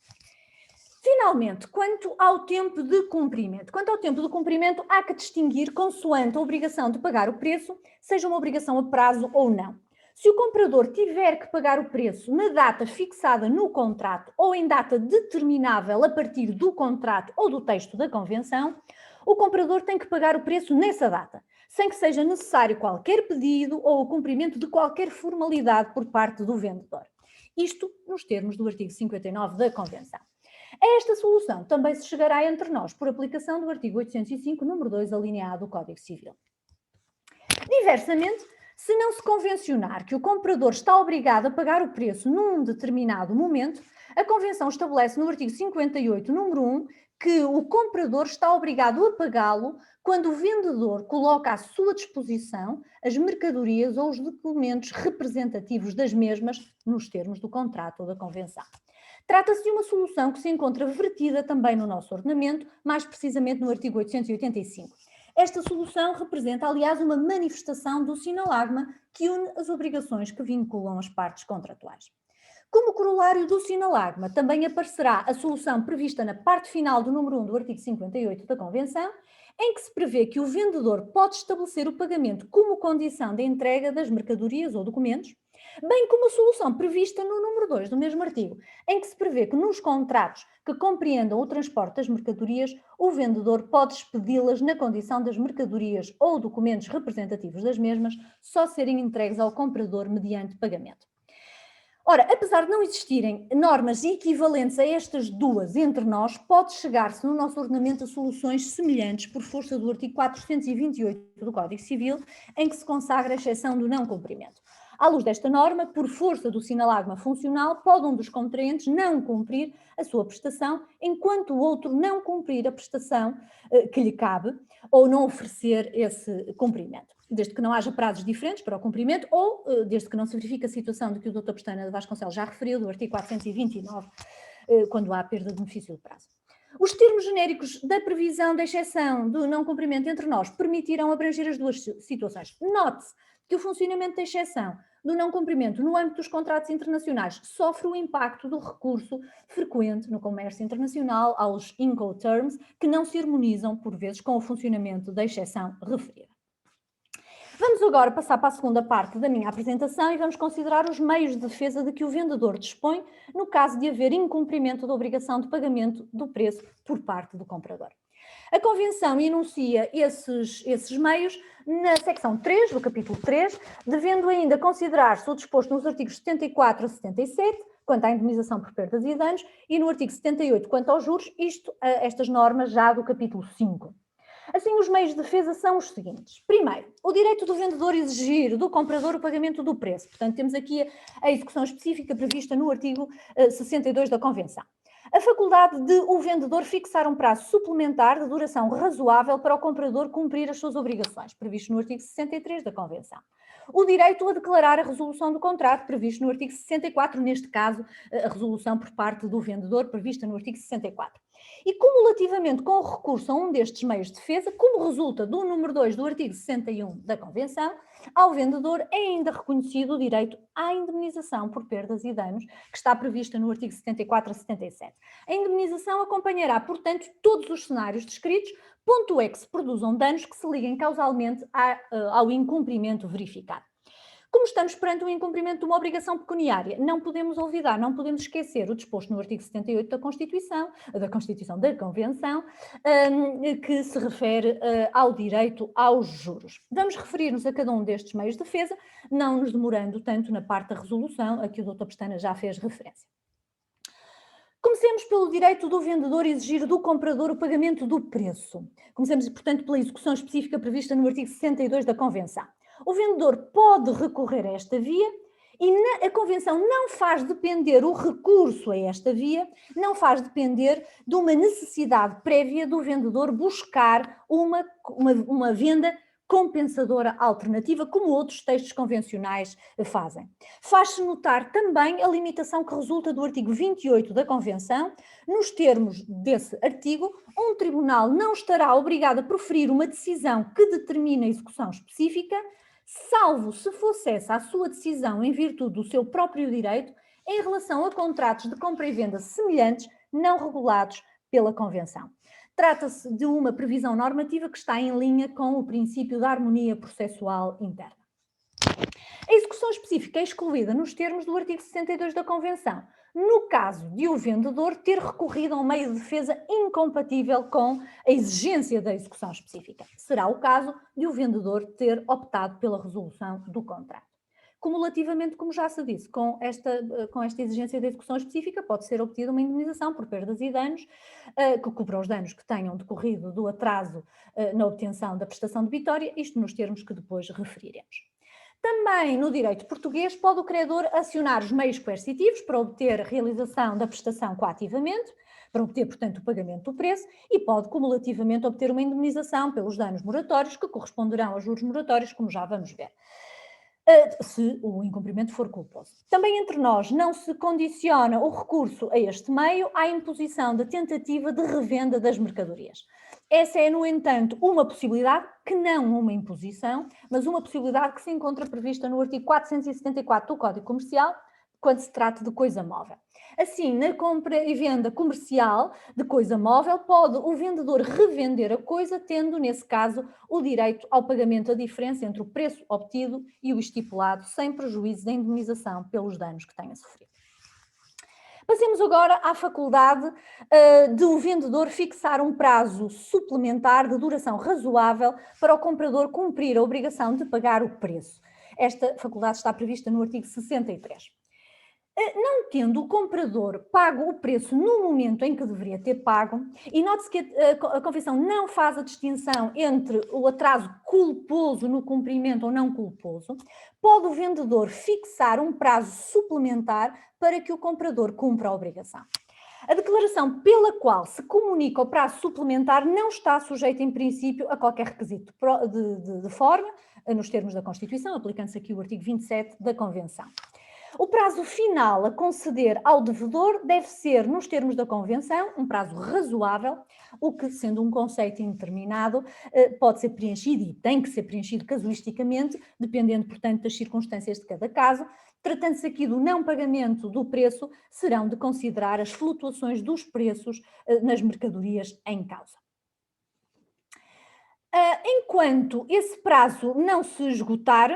Speaker 2: Finalmente, quanto ao tempo de cumprimento. Quanto ao tempo de cumprimento, há que distinguir consoante a obrigação de pagar o preço, seja uma obrigação a prazo ou não. Se o comprador tiver que pagar o preço na data fixada no contrato ou em data determinável a partir do contrato ou do texto da convenção, o comprador tem que pagar o preço nessa data, sem que seja necessário qualquer pedido ou o cumprimento de qualquer formalidade por parte do vendedor. Isto nos termos do artigo 59 da Convenção. A esta solução também se chegará entre nós por aplicação do artigo 805, número 2, alineado do Código Civil. Diversamente, se não se convencionar que o comprador está obrigado a pagar o preço num determinado momento, a Convenção estabelece no artigo 58, número 1, que o comprador está obrigado a pagá-lo quando o vendedor coloca à sua disposição as mercadorias ou os documentos representativos das mesmas nos termos do contrato ou da convenção. Trata-se de uma solução que se encontra vertida também no nosso ordenamento, mais precisamente no artigo 885. Esta solução representa, aliás, uma manifestação do sinalagma que une as obrigações que vinculam as partes contratuais. Como corolário do sinalagma, também aparecerá a solução prevista na parte final do número 1 do artigo 58 da Convenção, em que se prevê que o vendedor pode estabelecer o pagamento como condição de entrega das mercadorias ou documentos, bem como a solução prevista no número 2 do mesmo artigo, em que se prevê que nos contratos que compreendam o transporte das mercadorias, o vendedor pode expedi-las na condição das mercadorias ou documentos representativos das mesmas só serem entregues ao comprador mediante pagamento. Ora, apesar de não existirem normas equivalentes a estas duas entre nós, pode chegar-se no nosso ordenamento a soluções semelhantes por força do artigo 428 do Código Civil, em que se consagra a exceção do não cumprimento. À luz desta norma, por força do sinalagma funcional, pode um dos contraentes não cumprir a sua prestação, enquanto o outro não cumprir a prestação que lhe cabe ou não oferecer esse cumprimento. Desde que não haja prazos diferentes para o cumprimento ou desde que não se verifique a situação de que o Dr. Pestana de Vasconcelos já referiu, do artigo 429, quando há perda de benefício de prazo. Os termos genéricos da previsão da exceção do não cumprimento entre nós permitirão abranger as duas situações. Note-se que o funcionamento da exceção do não cumprimento no âmbito dos contratos internacionais sofre o impacto do recurso frequente no comércio internacional aos Incoterms, que não se harmonizam, por vezes, com o funcionamento da exceção referida. Vamos agora passar para a segunda parte da minha apresentação e vamos considerar os meios de defesa de que o vendedor dispõe no caso de haver incumprimento da obrigação de pagamento do preço por parte do comprador. A Convenção enuncia esses meios na secção 3 do capítulo 3, devendo ainda considerar-se o disposto nos artigos 74 a 77, quanto à indemnização por perdas e danos, e no artigo 78, quanto aos juros, estas normas já do capítulo 5. Assim, os meios de defesa são os seguintes. Primeiro, o direito do vendedor exigir do comprador o pagamento do preço. Portanto, temos aqui a execução específica prevista no artigo 62 da Convenção. A faculdade de o vendedor fixar um prazo suplementar de duração razoável para o comprador cumprir as suas obrigações, previsto no artigo 63 da Convenção. O direito a declarar a resolução do contrato, previsto no artigo 64, neste caso, a resolução por parte do vendedor, prevista no artigo 64. E cumulativamente com o recurso a um destes meios de defesa, como resulta do número 2 do artigo 61 da Convenção, ao vendedor é ainda reconhecido o direito à indemnização por perdas e danos, que está prevista no artigo 74 a 77. A indemnização acompanhará, portanto, todos os cenários descritos, ponto é que se produzam danos que se liguem causalmente ao incumprimento verificado. Como estamos perante o incumprimento de uma obrigação pecuniária, não podemos olvidar, não podemos esquecer o disposto no artigo 78 da Convenção, que se refere ao direito aos juros. Vamos referir-nos a cada um destes meios de defesa, não nos demorando tanto na parte da resolução a que o Dr. Pestana já fez referência. Comecemos pelo direito do vendedor exigir do comprador o pagamento do preço. Comecemos, portanto, pela execução específica prevista no artigo 62 da Convenção. O vendedor pode recorrer a esta via e a Convenção não faz depender o recurso a esta via, não faz depender de uma necessidade prévia do vendedor buscar uma venda compensadora alternativa, como outros textos convencionais fazem. Faz-se notar também a limitação que resulta do artigo 28 da Convenção. Nos termos desse artigo, um tribunal não estará obrigado a proferir uma decisão que determine a execução específica, salvo se fosse essa a sua decisão em virtude do seu próprio direito em relação a contratos de compra e venda semelhantes não regulados pela Convenção. Trata-se de uma previsão normativa que está em linha com o princípio da harmonia processual interna. A execução específica é excluída nos termos do artigo 62 da Convenção, no caso de o vendedor ter recorrido a um meio de defesa incompatível com a exigência da execução específica. Será o caso de o vendedor ter optado pela resolução do contrato. Cumulativamente, como já se disse, com esta exigência de execução específica pode ser obtida uma indemnização por perdas e danos, que cubra os danos que tenham decorrido do atraso na obtenção da prestação debitória, isto nos termos que depois referiremos. Também no direito português pode o credor acionar os meios coercitivos para obter a realização da prestação coativamente, para obter, portanto, o pagamento do preço e pode cumulativamente obter uma indemnização pelos danos moratórios que corresponderão aos juros moratórios, como já vamos ver, se o incumprimento for culposo. Também entre nós não se condiciona o recurso a este meio à imposição da tentativa de revenda das mercadorias. Essa é, no entanto, uma possibilidade, que não uma imposição, mas uma possibilidade que se encontra prevista no artigo 474 do Código Comercial, quando se trata de coisa móvel. Assim, na compra e venda comercial de coisa móvel, pode o vendedor revender a coisa, tendo, nesse caso, o direito ao pagamento da diferença entre o preço obtido e o estipulado, sem prejuízo da indemnização pelos danos que tenha sofrido. Passemos agora à faculdade de o vendedor fixar um prazo suplementar de duração razoável para o comprador cumprir a obrigação de pagar o preço. Esta faculdade está prevista no artigo 63. Não tendo o comprador pago o preço no momento em que deveria ter pago, e note-se que a Convenção não faz a distinção entre o atraso culposo no cumprimento ou não culposo, pode o vendedor fixar um prazo suplementar para que o comprador cumpra a obrigação. A declaração pela qual se comunica o prazo suplementar não está sujeita, em princípio, a qualquer requisito de forma, nos termos da Constituição, aplicando-se aqui o artigo 27 da Convenção. O prazo final a conceder ao devedor deve ser, nos termos da Convenção, um prazo razoável, o que, sendo um conceito indeterminado, pode ser preenchido e tem que ser preenchido casuisticamente, dependendo, portanto, das circunstâncias de cada caso. Tratando-se aqui do não pagamento do preço, serão de considerar as flutuações dos preços nas mercadorias em causa. Enquanto esse prazo não se esgotar,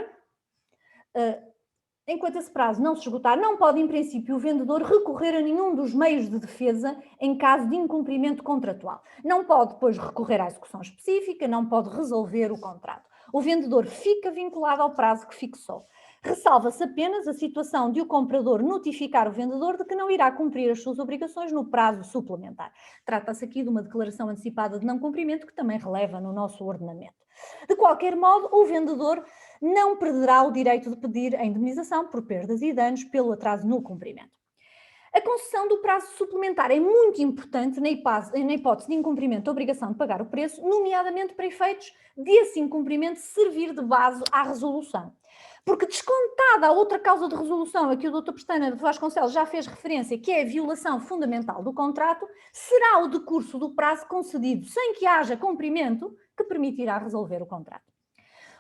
Speaker 2: não pode, em princípio, o vendedor recorrer a nenhum dos meios de defesa em caso de incumprimento contratual. Não pode, depois, recorrer à execução específica, não pode resolver o contrato. O vendedor fica vinculado ao prazo que fixou. Ressalva-se apenas a situação de o comprador notificar o vendedor de que não irá cumprir as suas obrigações no prazo suplementar. Trata-se aqui de uma declaração antecipada de não cumprimento que também releva no nosso ordenamento. De qualquer modo, o vendedor não perderá o direito de pedir a indemnização por perdas e danos pelo atraso no cumprimento. A concessão do prazo suplementar é muito importante na hipótese de incumprimento da obrigação de pagar o preço, nomeadamente para efeitos desse incumprimento servir de base à resolução. Porque descontada a outra causa de resolução, a que o Dr. Pestana de Vasconcelos já fez referência, que é a violação fundamental do contrato, será o decurso do prazo concedido sem que haja cumprimento que permitirá resolver o contrato.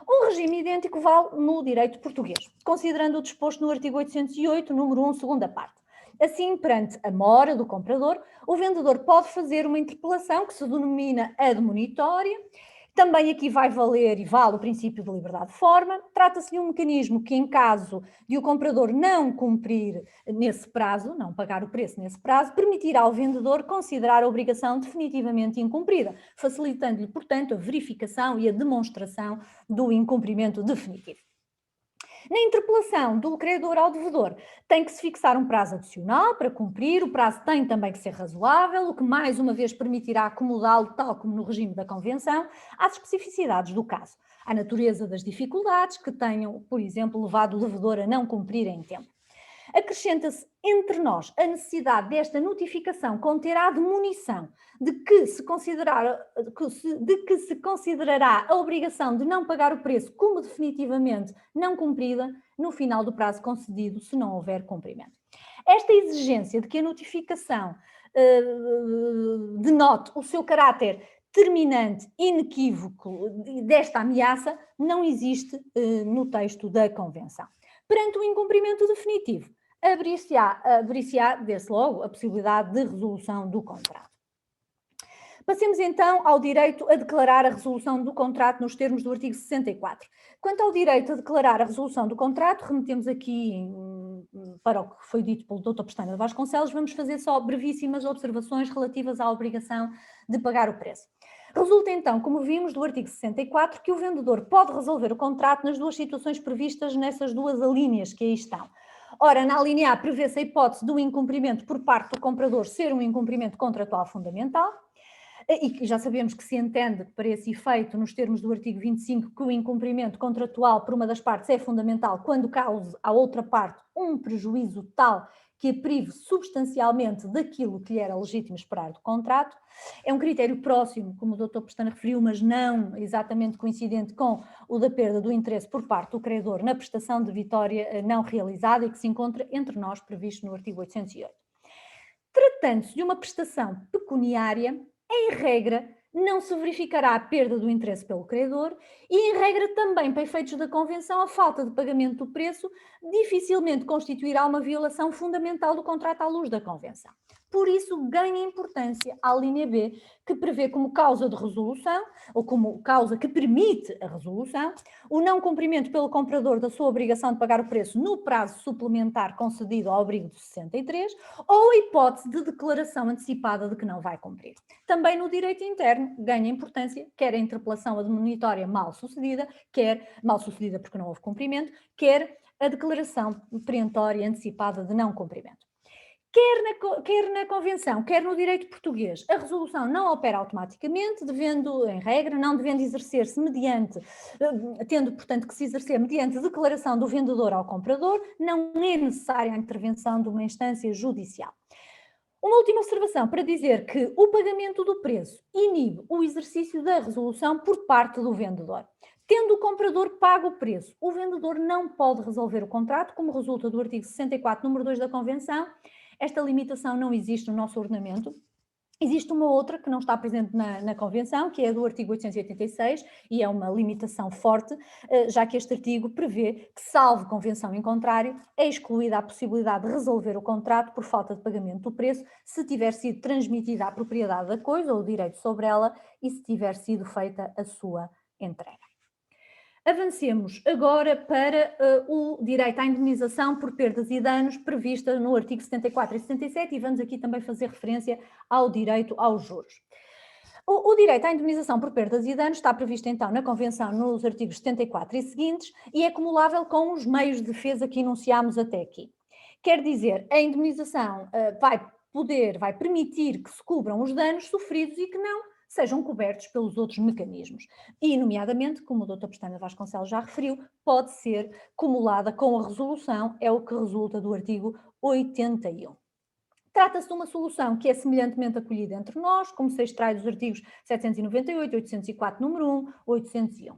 Speaker 2: Um regime idêntico vale no direito português, considerando o disposto no artigo 808, número 1, segunda parte. Assim, perante a mora do comprador, o vendedor pode fazer uma interpelação que se denomina admonitória. Também aqui vai valer e vale o princípio de liberdade de forma. Trata-se de um mecanismo que, em caso de o comprador não cumprir nesse prazo, não pagar o preço nesse prazo, permitirá ao vendedor considerar a obrigação definitivamente incumprida, facilitando-lhe, portanto, a verificação e a demonstração do incumprimento definitivo. Na interpelação do credor ao devedor, tem que se fixar um prazo adicional para cumprir, o prazo tem também que ser razoável, o que mais uma vez permitirá acomodá-lo, tal como no regime da Convenção, às especificidades do caso, à natureza das dificuldades que tenham, por exemplo, levado o devedor a não cumprir em tempo. Acrescenta-se entre nós a necessidade desta notificação conter a admonição de que se considerará a obrigação de não pagar o preço como definitivamente não cumprida no final do prazo concedido, se não houver cumprimento. Esta exigência de que a notificação denote o seu caráter terminante, inequívoco desta ameaça, não existe no texto da Convenção. Perante o incumprimento definitivo, abrir-se-á, desde logo, a possibilidade de resolução do contrato. Passemos então ao direito a declarar a resolução do contrato nos termos do artigo 64. Quanto ao direito a declarar a resolução do contrato, remetemos aqui para o que foi dito pelo Dr. Pestana de Vasconcelos, vamos fazer só brevíssimas observações relativas à obrigação de pagar o preço. Resulta então, como vimos, do artigo 64, que o vendedor pode resolver o contrato nas duas situações previstas nessas duas alíneas que aí estão. Ora, na alínea A prevê-se a hipótese do incumprimento por parte do comprador ser um incumprimento contratual fundamental, e já sabemos que se entende para esse efeito, nos termos do artigo 25, que o incumprimento contratual por uma das partes é fundamental quando cause à outra parte um prejuízo tal que a prive substancialmente daquilo que lhe era legítimo esperar do contrato. É um critério próximo, como o Dr. Pestana referiu, mas não exatamente coincidente com o da perda do interesse por parte do credor na prestação de vitória não realizada e que se encontra entre nós previsto no artigo 808. Tratando-se de uma prestação pecuniária, em regra, não se verificará a perda do interesse pelo credor e, em regra, também, para efeitos da Convenção, a falta de pagamento do preço dificilmente constituirá uma violação fundamental do contrato à luz da Convenção. Por isso, ganha importância a linha B, que prevê como causa de resolução, ou como causa que permite a resolução, o não cumprimento pelo comprador da sua obrigação de pagar o preço no prazo suplementar concedido ao abrigo do 63, ou a hipótese de declaração antecipada de que não vai cumprir. Também no direito interno ganha importância, quer a interpelação admonitória mal sucedida porque não houve cumprimento, quer a declaração perentória e antecipada de não cumprimento. Quer na Convenção, quer no direito português, a resolução não opera automaticamente, em regra, não devendo exercer-se tendo, portanto, que se exercer mediante declaração do vendedor ao comprador, não é necessária a intervenção de uma instância judicial. Uma última observação para dizer que o pagamento do preço inibe o exercício da resolução por parte do vendedor. Tendo o comprador pago o preço, o vendedor não pode resolver o contrato, como resulta do artigo 64, número 2 da Convenção. Esta limitação não existe no nosso ordenamento. Existe uma outra que não está presente na Convenção, que é a do artigo 886, e é uma limitação forte, já que este artigo prevê que, salvo convenção em contrário, é excluída a possibilidade de resolver o contrato por falta de pagamento do preço, se tiver sido transmitida a propriedade da coisa ou o direito sobre ela e se tiver sido feita a sua entrega. Avancemos agora para o direito à indemnização por perdas e danos prevista no artigo 74 e 77 e vamos aqui também fazer referência ao direito aos juros. O direito à indemnização por perdas e danos está previsto então na Convenção nos artigos 74 e seguintes e é cumulável com os meios de defesa que enunciámos até aqui. Quer dizer, a indemnização vai permitir que se cubram os danos sofridos e que não sejam cobertos pelos outros mecanismos. E, nomeadamente, como o Dr. Pestana Vasconcelos já referiu, pode ser cumulada com a resolução, é o que resulta do artigo 81. Trata-se de uma solução que é semelhantemente acolhida entre nós, como se extrai dos artigos 798, 804, número 1, 801.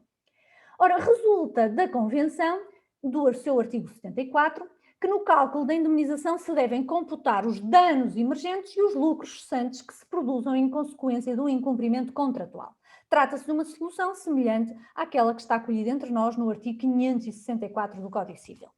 Speaker 2: Ora, resulta da Convenção, do seu artigo 74, que no cálculo da indemnização se devem computar os danos emergentes e os lucros cessantes que se produzam em consequência do incumprimento contratual. Trata-se de uma solução semelhante àquela que está acolhida entre nós no artigo 564 do Código Civil.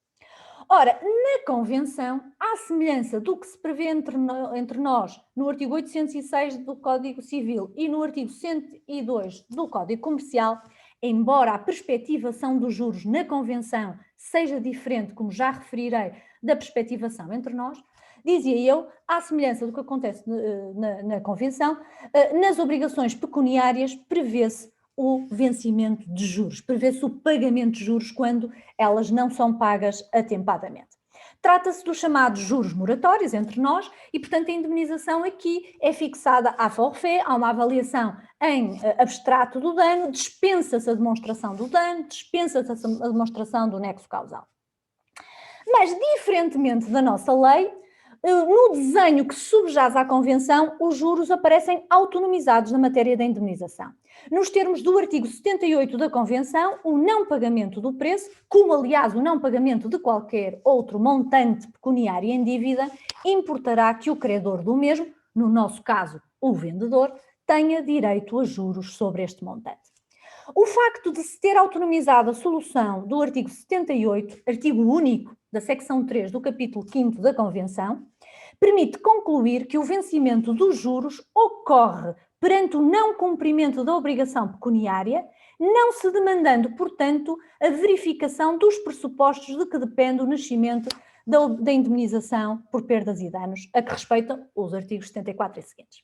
Speaker 2: Ora, na Convenção, à semelhança do que se prevê entre nós no artigo 806 do Código Civil e no artigo 102 do Código Comercial, embora a perspectivação dos juros na Convenção seja diferente, como já referirei, da perspectivação entre nós, dizia eu, à semelhança do que acontece na Convenção, nas obrigações pecuniárias prevê-se o vencimento de juros, prevê-se o pagamento de juros quando elas não são pagas atempadamente. Trata-se dos chamados juros moratórios entre nós e, portanto, a indemnização aqui é fixada à forfait, há uma avaliação em abstrato do dano, dispensa-se a demonstração do dano, dispensa-se a demonstração do nexo causal. Mas, diferentemente da nossa lei, no desenho que subjaz à Convenção, os juros aparecem autonomizados na matéria da indemnização. Nos termos do artigo 78 da Convenção, o não pagamento do preço, como aliás o não pagamento de qualquer outro montante pecuniário em dívida, importará que o credor do mesmo, no nosso caso o vendedor, tenha direito a juros sobre este montante. O facto de se ter autonomizado a solução do artigo 78, artigo único da secção 3 do capítulo 5º da Convenção, permite concluir que o vencimento dos juros ocorre perante o não cumprimento da obrigação pecuniária, não se demandando, portanto, a verificação dos pressupostos de que depende o nascimento da indemnização por perdas e danos, a que respeitam os artigos 74 e seguintes.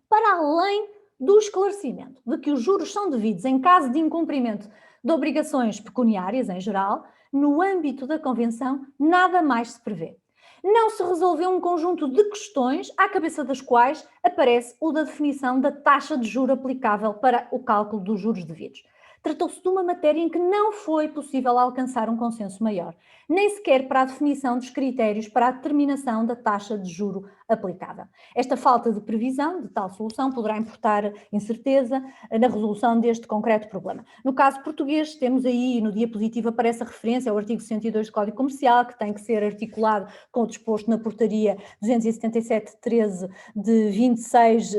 Speaker 2: Para além do esclarecimento de que os juros são devidos em caso de incumprimento de obrigações pecuniárias em geral, no âmbito da Convenção nada mais se prevê. Não se resolveu um conjunto de questões, à cabeça das quais aparece o da definição da taxa de juro aplicável para o cálculo dos juros devidos. Tratou-se de uma matéria em que não foi possível alcançar um consenso maior, nem sequer para a definição dos critérios para a determinação da taxa de juro aplicável. Esta falta de previsão de tal solução poderá importar incerteza na resolução deste concreto problema. No caso português, temos aí, no diapositivo aparece a referência ao artigo 102 do Código Comercial, que tem que ser articulado com o disposto na portaria 277/13 de 26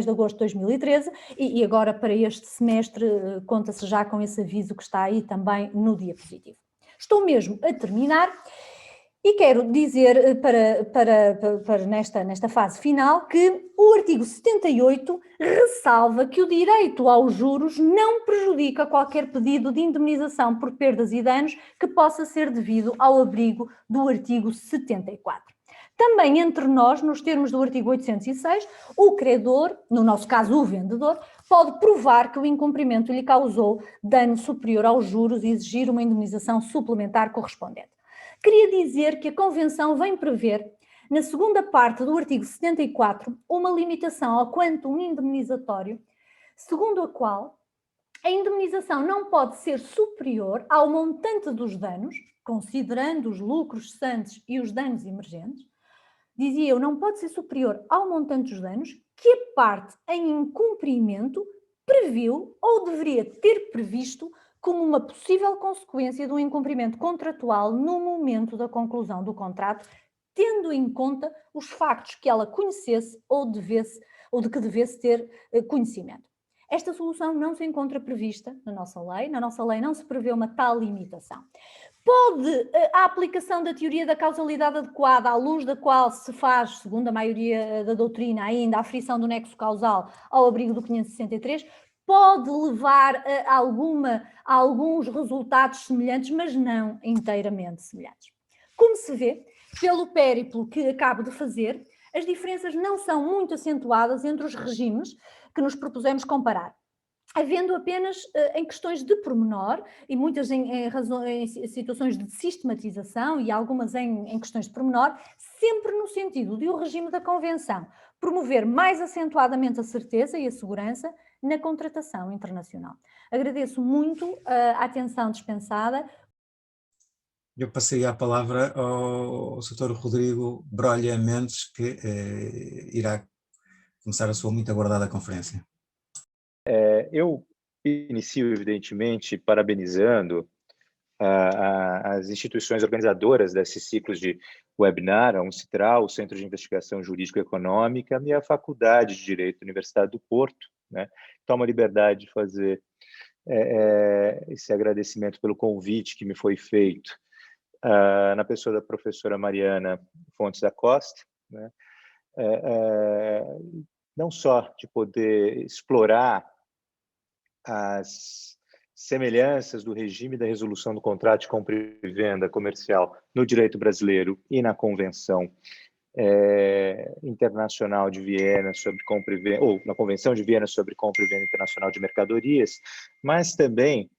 Speaker 2: de agosto de 2013 e agora para este semestre conta-se já com esse aviso que está aí também no diapositivo. Estou mesmo a terminar e quero dizer para nesta fase final que o artigo 78 ressalva que o direito aos juros não prejudica qualquer pedido de indemnização por perdas e danos que possa ser devido ao abrigo do artigo 74. Também entre nós, nos termos do artigo 806, o credor, no nosso caso o vendedor, pode provar que o incumprimento lhe causou dano superior aos juros e exigir uma indemnização suplementar correspondente. Queria dizer que a Convenção vem prever, na segunda parte do artigo 74, uma limitação ao quantum indemnizatório, segundo a qual a indemnização não pode ser superior ao montante dos danos, considerando os lucros cessantes e os danos emergentes. Dizia eu, não pode ser superior ao montante dos danos que a parte em incumprimento previu ou deveria ter previsto como uma possível consequência do incumprimento contratual no momento da conclusão do contrato, tendo em conta os factos que ela conhecesse ou de que devesse ter conhecimento. Esta solução não se encontra prevista na nossa lei não se prevê uma tal limitação. Pode a aplicação da teoria da causalidade adequada, à luz da qual se faz, segundo a maioria da doutrina ainda, a aferição do nexo causal ao abrigo do 563, pode levar a alguns resultados semelhantes, mas não inteiramente semelhantes. Como se vê, pelo périplo que acabo de fazer, as diferenças não são muito acentuadas entre os regimes que nos propusemos comparar, havendo apenas em questões de pormenor e muitas em situações de sistematização e algumas em questões de pormenor, sempre no sentido de o regime da Convenção promover mais acentuadamente a certeza e a segurança na contratação internacional. Agradeço muito a atenção dispensada.
Speaker 1: Eu passei a palavra ao Sr. Rodrigo Brolha Mendes, que irá começar a sua muito aguardada conferência.
Speaker 3: Eu inicio, evidentemente, parabenizando as instituições organizadoras desses ciclos de webinar, a UNCITRAL, o Centro de Investigação Jurídico e Econômica, e a Faculdade de Direito da Universidade do Porto, né? Tomo a liberdade de fazer esse agradecimento pelo convite que me foi feito na pessoa da professora Mariana Fontes da Costa, né? Não só de poder explorar as semelhanças do regime da resolução do contrato de compra e venda comercial no direito brasileiro e na Convenção Internacional de Viena sobre compra e venda, ou na Convenção de Viena sobre compra e venda internacional de mercadorias, mas também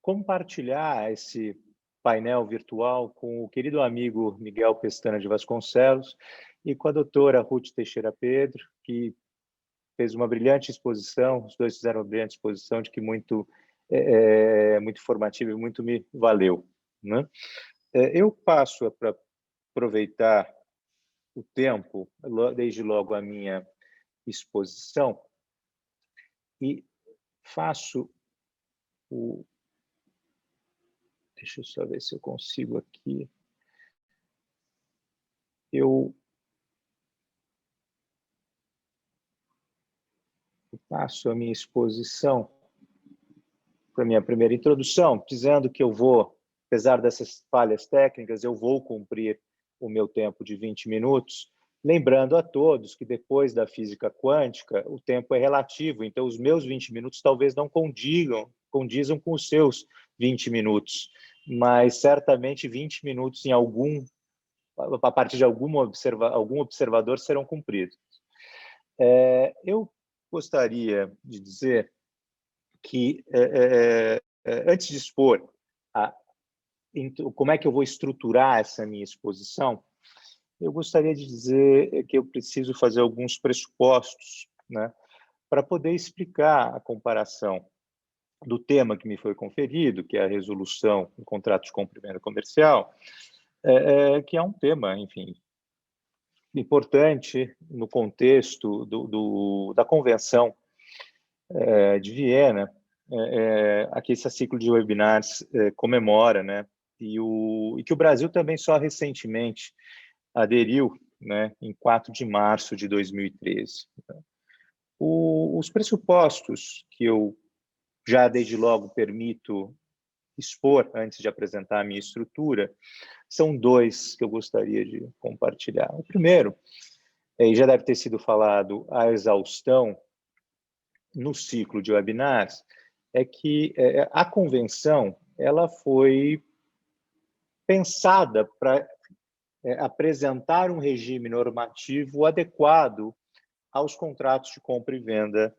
Speaker 3: compartilhar esse painel virtual com o querido amigo Miguel Pestana de Vasconcelos e com a doutora Ruth Teixeira Pedro, que fez uma brilhante exposição, os dois fizeram uma brilhante exposição de que muito formativa e muito me valeu, né? Eu passo para aproveitar o tempo, desde logo a minha exposição, e faço o... Deixa eu só ver se eu consigo aqui. Eu passo a minha exposição para a minha primeira introdução, dizendo que eu vou, apesar dessas falhas técnicas, eu vou cumprir o meu tempo de 20 minutos, lembrando a todos que depois da física quântica, o tempo é relativo, então os meus 20 minutos talvez não condizam com os seus 20 minutos, mas certamente 20 minutos a partir de algum observador serão cumpridos. Eu gostaria de dizer que, antes de expor como é que eu vou estruturar essa minha exposição, eu gostaria de dizer que eu preciso fazer alguns pressupostos, né, para poder explicar a comparação do tema que me foi conferido, que é a resolução do contrato de compra e venda comercial, que é um tema, enfim, importante no contexto da Convenção de Viena, aqui esse ciclo de webinars comemora, né, e que o Brasil também só recentemente aderiu, né, em 4 de março de 2013. Os pressupostos que eu já desde logo permito expor antes de apresentar a minha estrutura são 2 que eu gostaria de compartilhar. O primeiro, e já deve ter sido falado à exaustão no ciclo de webinars, é que a convenção ela foi pensada para apresentar um regime normativo adequado aos contratos de compra e venda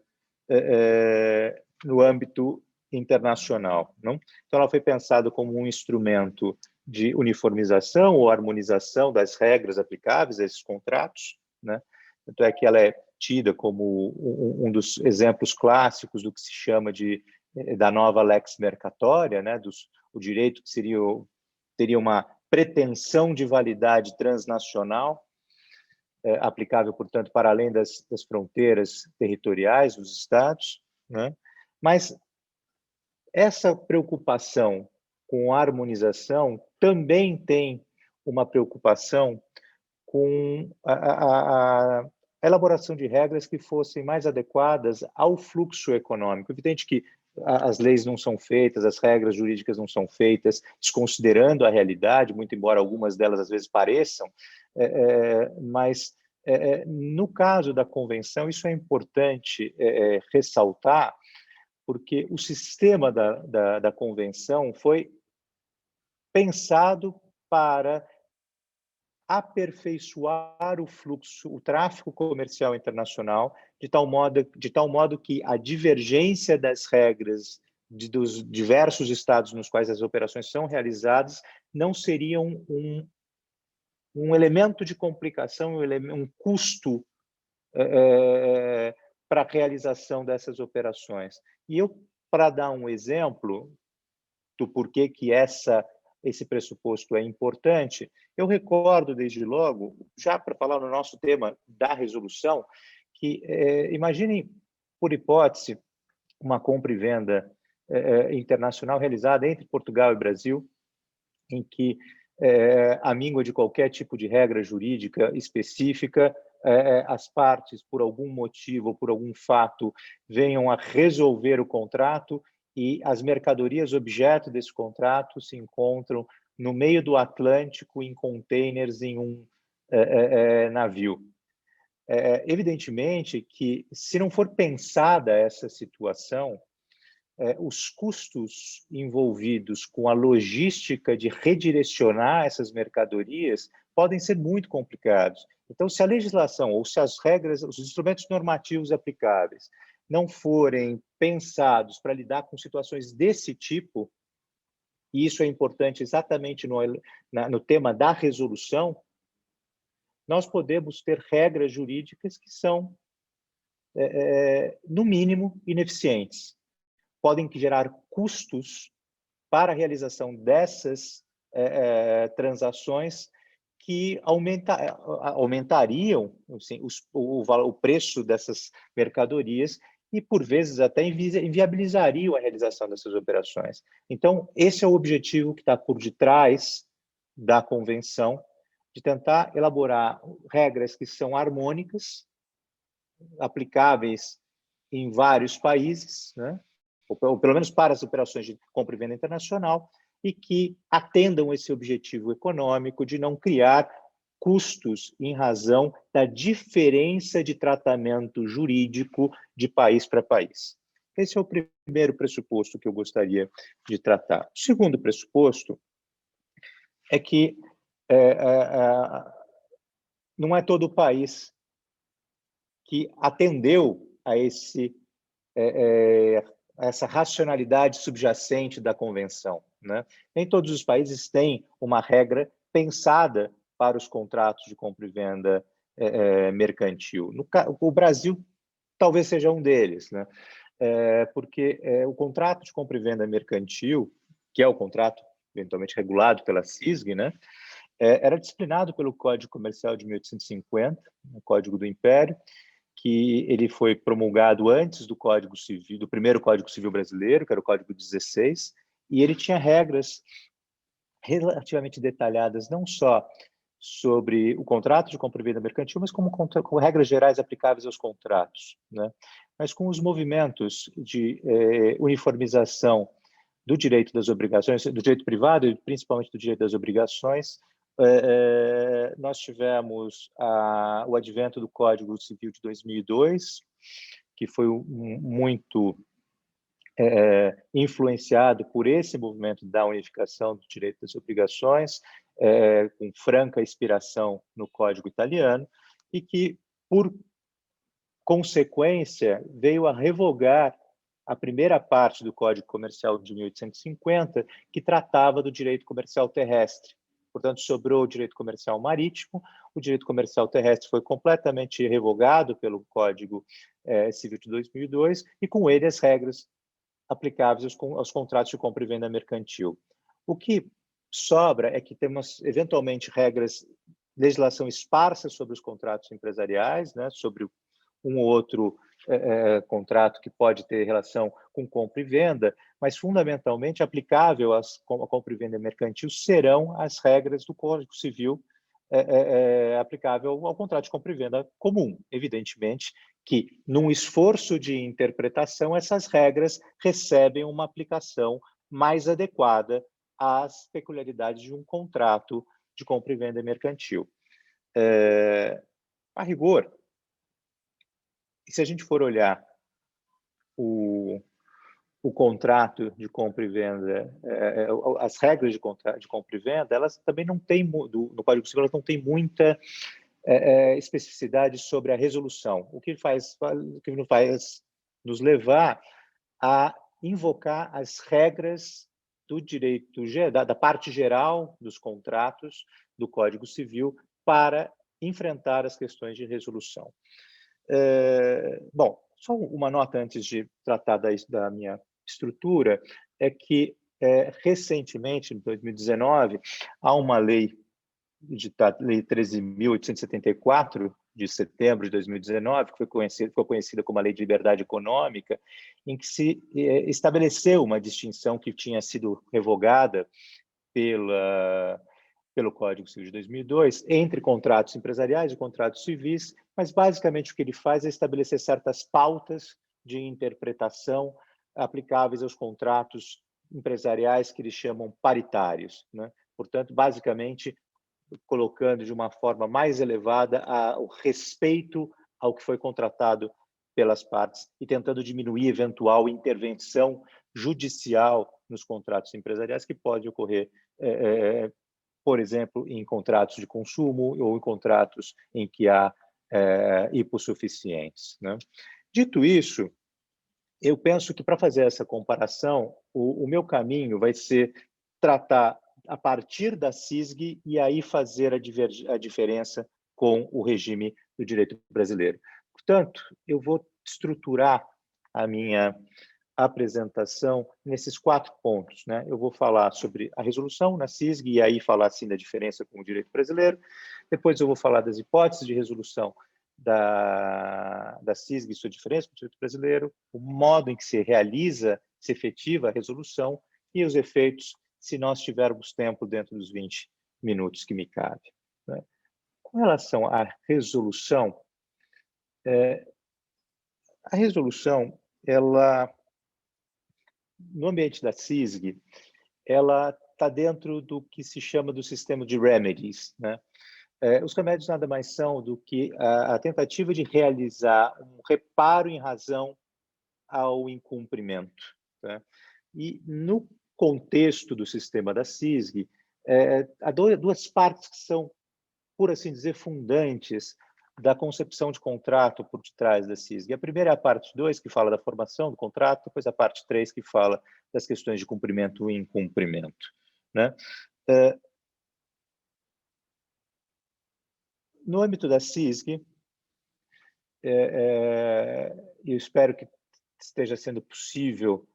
Speaker 3: no âmbito internacional. Não? Então, ela foi pensada como um instrumento de uniformização ou harmonização das regras aplicáveis a esses contratos, né? Tanto é que ela é tida como um dos exemplos clássicos do que se chama da nova lex mercatória, né? O direito que teria uma pretensão de validade transnacional, aplicável, portanto, para além das fronteiras territoriais dos Estados, né? Mas essa preocupação com a harmonização também tem uma preocupação com a elaboração de regras que fossem mais adequadas ao fluxo econômico. Evidente que as leis não são feitas, as regras jurídicas não são feitas, desconsiderando a realidade, muito embora algumas delas às vezes pareçam, mas no caso da convenção, isso é importante ressaltar, porque o sistema da convenção foi pensado para aperfeiçoar o fluxo, o tráfego comercial internacional, de tal modo que a divergência das regras dos diversos estados nos quais as operações são realizadas não seria um elemento de complicação, um custo para a realização dessas operações. E eu, para dar um exemplo do porquê que esse pressuposto é importante, eu recordo, desde logo, já para falar no nosso tema da resolução, que imaginem, por hipótese, uma compra e venda internacional realizada entre Portugal e Brasil, em que, à míngua de qualquer tipo de regra jurídica específica, as partes, por algum motivo ou por algum fato, venham a resolver o contrato e as mercadorias objeto desse contrato se encontram no meio do Atlântico em containers em um navio. Evidentemente que, se não for pensada essa situação, os custos envolvidos com a logística de redirecionar essas mercadorias podem ser muito complicados. Então, se a legislação ou se as regras, os instrumentos normativos aplicáveis não forem pensados para lidar com situações desse tipo, e isso é importante exatamente no tema da resolução, nós podemos ter regras jurídicas que são, no mínimo, ineficientes. Podem gerar custos para a realização dessas transações que aumentariam assim, o preço dessas mercadorias e, por vezes, até inviabilizariam a realização dessas operações. Então, esse é o objetivo que está por detrás da convenção, de tentar elaborar regras que são harmônicas, aplicáveis em vários países, né? Ou pelo menos para as operações de compra e venda internacional, e que atendam esse objetivo econômico de não criar custos em razão da diferença de tratamento jurídico de país para país. Esse é o primeiro pressuposto que eu gostaria de tratar. O segundo pressuposto é que não é todo o país que atendeu a essa racionalidade subjacente da convenção, né? Nem todos os países têm uma regra pensada para os contratos de compra e venda mercantil. O Brasil talvez seja um deles, né? Porque o contrato de compra e venda mercantil, que é o contrato eventualmente regulado pela CISG, né? Era disciplinado pelo Código Comercial de 1850, o Código do Império, que ele foi promulgado antes do Código Civil, do primeiro Código Civil brasileiro, que era o Código 16, e ele tinha regras relativamente detalhadas, não só sobre o contrato de compra e venda mercantil, mas como regras gerais aplicáveis aos contratos, né? Mas com os movimentos de uniformização do direito das obrigações, do direito privado e principalmente do direito das obrigações, nós tivemos o advento do Código Civil de 2002, que foi muito influenciado por esse movimento da unificação do direito das obrigações, com franca inspiração no Código italiano, e que, por consequência, veio a revogar a primeira parte do Código Comercial de 1850, que tratava do direito comercial terrestre. Portanto, sobrou o direito comercial marítimo, o direito comercial terrestre foi completamente revogado pelo Código Civil de 2002, e com ele as regras aplicáveis aos contratos de compra e venda mercantil. O que sobra é que temos, eventualmente, legislação esparsa sobre os contratos empresariais, né, sobre um ou outro contrato que pode ter relação com compra e venda, mas fundamentalmente aplicável à compra e venda mercantil serão as regras do Código Civil aplicável ao contrato de compra e venda comum. Evidentemente que, num esforço de interpretação, essas regras recebem uma aplicação mais adequada às peculiaridades de um contrato de compra e venda mercantil. A rigor, se a gente for olhar o contrato de compra e venda, as regras de compra e venda, elas também não têm, no Código Civil, elas não têm muita especificidade sobre a resolução, o que nos faz nos levar a invocar as regras do direito, da parte geral dos contratos do Código Civil para enfrentar as questões de resolução. Bom, só uma nota antes de tratar da minha estrutura, é que recentemente, em 2019, há uma lei, Lei 13.874, de setembro de 2019, que ficou conhecida como a Lei de Liberdade Econômica, em que se estabeleceu uma distinção que tinha sido revogada pelo Código Civil de 2002, entre contratos empresariais e contratos civis, mas basicamente o que ele faz é estabelecer certas pautas de interpretação aplicáveis aos contratos empresariais que eles chamam paritários, né? Portanto, basicamente, colocando de uma forma mais elevada o respeito ao que foi contratado pelas partes e tentando diminuir eventual intervenção judicial nos contratos empresariais que pode ocorrer, por exemplo, em contratos de consumo ou em contratos em que há hipossuficiência, né? Dito isso, eu penso que, para fazer essa comparação, o meu caminho vai ser tratar a partir da CISG e aí fazer a diferença com o regime do direito brasileiro. Portanto, eu vou estruturar a minha apresentação nesses 4 pontos, né? Eu vou falar sobre a resolução na CISG e aí falar assim da diferença com o direito brasileiro. Depois eu vou falar das hipóteses de resolução da CISG e sua diferença com o direito brasileiro, o modo em que se realiza, se efetiva a resolução e os efeitos, se nós tivermos tempo dentro dos 20 minutos que me cabe, né? Com relação à resolução, a resolução, ela, no ambiente da CISG, ela está dentro do que se chama do sistema de remedies, né? Os remédios nada mais são do que a tentativa de realizar um reparo em razão ao incumprimento, né? E no contexto do sistema da CISG, há duas partes que são, por assim dizer, fundantes da concepção de contrato por detrás da CISG. A primeira é a parte 2, que fala da formação do contrato, depois a parte 3, que fala das questões de cumprimento e incumprimento, né? No âmbito da CISG, eu espero que esteja sendo possível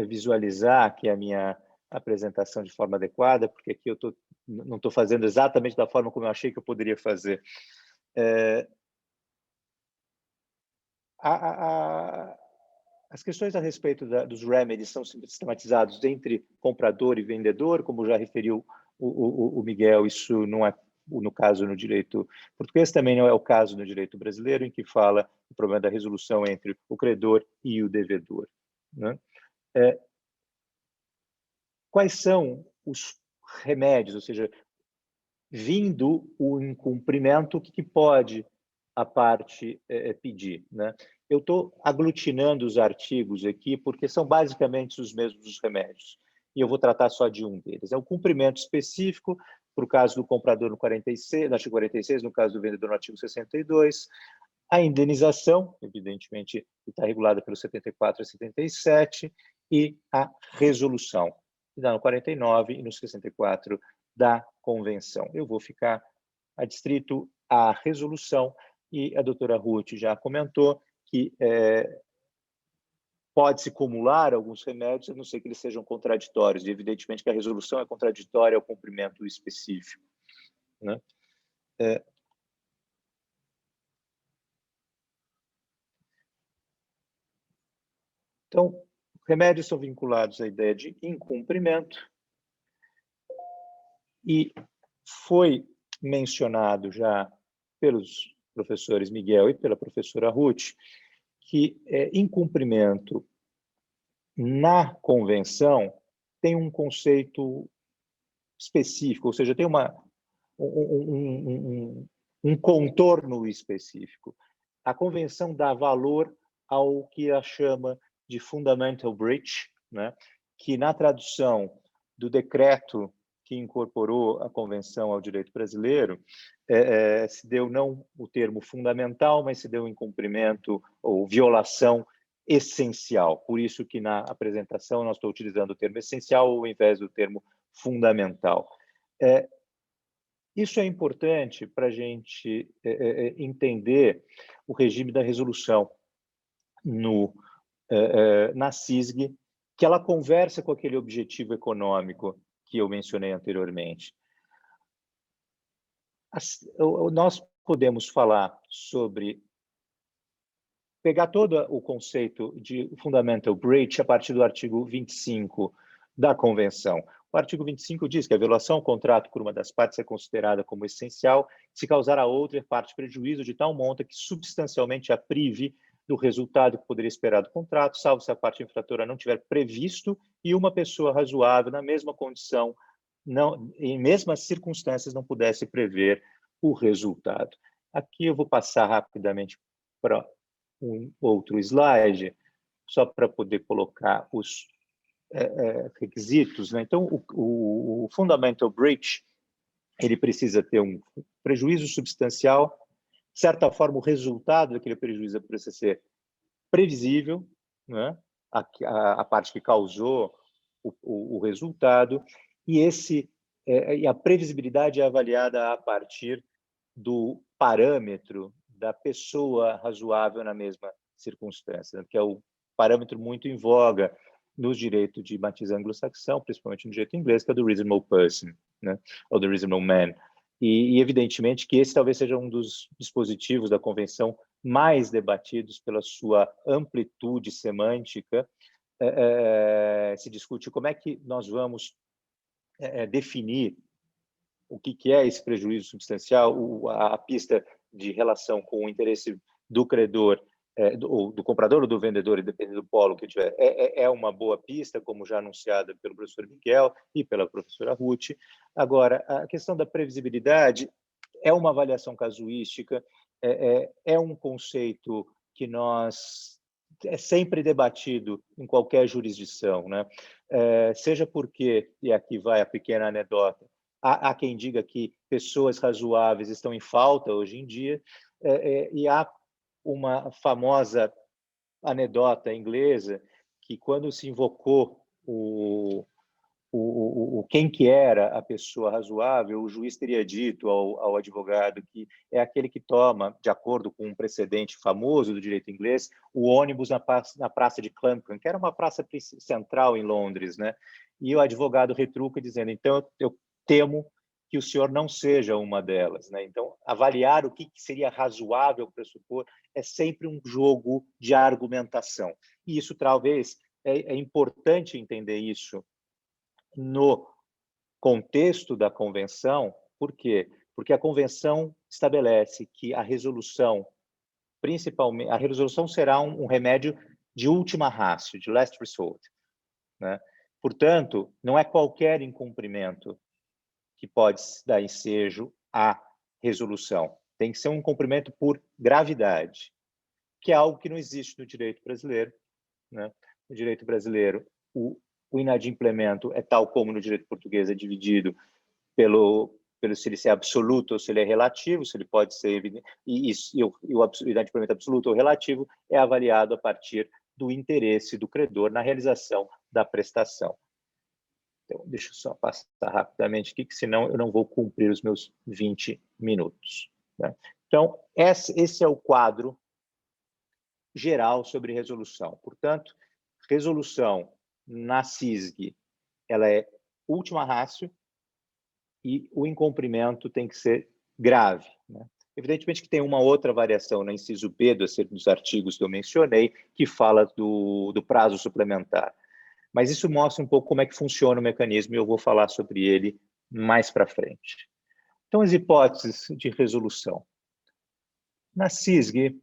Speaker 3: visualizar aqui a minha apresentação de forma adequada, porque aqui eu não estou fazendo exatamente da forma como eu achei que eu poderia fazer. As questões a respeito dos remedies são sistematizados entre comprador e vendedor, como já referiu o Miguel, isso não é no caso no direito português, também não é o caso no direito brasileiro, em que fala o problema da resolução entre o credor e o devedor, né? Quais são os remédios, ou seja, vindo o incumprimento, o que pode a parte pedir, né? Eu estou aglutinando os artigos aqui porque são basicamente os mesmos remédios e eu vou tratar só de um deles. É o cumprimento específico para o caso do comprador no 46, no artigo 46, no caso do vendedor no artigo 62. A indenização, evidentemente, está regulada pelo 74 a 77, e a resolução, que dá no 49 e no 64 da Convenção. Eu vou ficar adstrito à resolução, e a doutora Ruth já comentou que pode-se acumular alguns remédios, a não ser que eles sejam contraditórios, e evidentemente que a resolução é contraditória ao cumprimento específico, né? Então, remédios são vinculados à ideia de incumprimento, e foi mencionado já pelos professores Miguel e pela professora Ruth que incumprimento na convenção tem um conceito específico, ou seja, tem um contorno específico. A convenção dá valor ao que ela chama de fundamental breach, né? Que na tradução do decreto que incorporou a convenção ao direito brasileiro, se deu não o termo fundamental, mas se deu incumprimento ou violação essencial. Por isso que na apresentação nós estou utilizando o termo essencial ao invés do termo fundamental. Isso é importante para a gente entender o regime da resolução na CISG, que ela conversa com aquele objetivo econômico que eu mencionei anteriormente. Nós podemos falar sobre pegar todo o conceito de fundamental breach a partir do artigo 25 da Convenção. O artigo 25 diz que a violação ao contrato por uma das partes é considerada como essencial se causar a outra parte prejuízo de tal monta que substancialmente a prive do resultado que poderia esperar do contrato, salvo se a parte infratora não tiver previsto e uma pessoa razoável, na mesma condição, em mesmas circunstâncias, não pudesse prever o resultado. Aqui eu vou passar rapidamente para um outro slide, só para poder colocar os requisitos, né? Então, o fundamental breach, ele precisa ter um prejuízo substancial. De certa forma, o resultado daquele prejuízo precisa ser previsível, né? A parte que causou o resultado, e a previsibilidade é avaliada a partir do parâmetro da pessoa razoável na mesma circunstância, que é o parâmetro muito em voga no direito de matriz anglo-saxão, principalmente no direito inglês, que é do reasonable person, né? Ou do reasonable man. E, evidentemente, que esse talvez seja um dos dispositivos da Convenção mais debatidos pela sua amplitude semântica. Se discute como é que nós vamos definir o que é esse prejuízo substancial, a pista de relação com o interesse do credor, do comprador ou do vendedor, dependendo do polo que tiver, é uma boa pista, como já anunciada pelo professor Miguel e pela professora Ruth. Agora, a questão da previsibilidade é uma avaliação casuística, é um conceito que é sempre debatido em qualquer jurisdição, né? Seja porque, e aqui vai a pequena anedota, há quem diga que pessoas razoáveis estão em falta hoje em dia, e há uma famosa anedota inglesa que, quando se invocou quem que era a pessoa razoável, o juiz teria dito ao advogado que é aquele que toma, de acordo com um precedente famoso do direito inglês, o ônibus na praça de Clapham, que era uma praça central em Londres, né? E o advogado retruca dizendo, então eu temo que o senhor não seja uma delas, né? Então, avaliar o que seria razoável pressupor é sempre um jogo de argumentação. E isso, talvez, é importante entender isso no contexto da Convenção. Por quê? Porque a Convenção estabelece que a resolução, principalmente, a resolução será um remédio de última ratio, de last resort, né? Portanto, não é qualquer incumprimento que pode dar ensejo à resolução. Tem que ser um incumprimento por gravidade, que é algo que não existe no direito brasileiro, né? No direito brasileiro, o inadimplemento é tal como no direito português, é dividido se ele é absoluto ou se ele é relativo, se ele pode ser e o inadimplemento absoluto ou relativo é avaliado a partir do interesse do credor na realização da prestação. Então, deixa eu só passar rapidamente aqui, que senão eu não vou cumprir os meus 20 minutos. Né? Então, esse é o quadro geral sobre resolução. Portanto, resolução na CISG, ela é última ratio e o incumprimento tem que ser grave. Né? Evidentemente que tem uma outra variação no inciso B dos artigos que eu mencionei, que fala do prazo suplementar. Mas isso mostra um pouco como é que funciona o mecanismo e eu vou falar sobre ele mais para frente. Então, as hipóteses de resolução. Na CISG,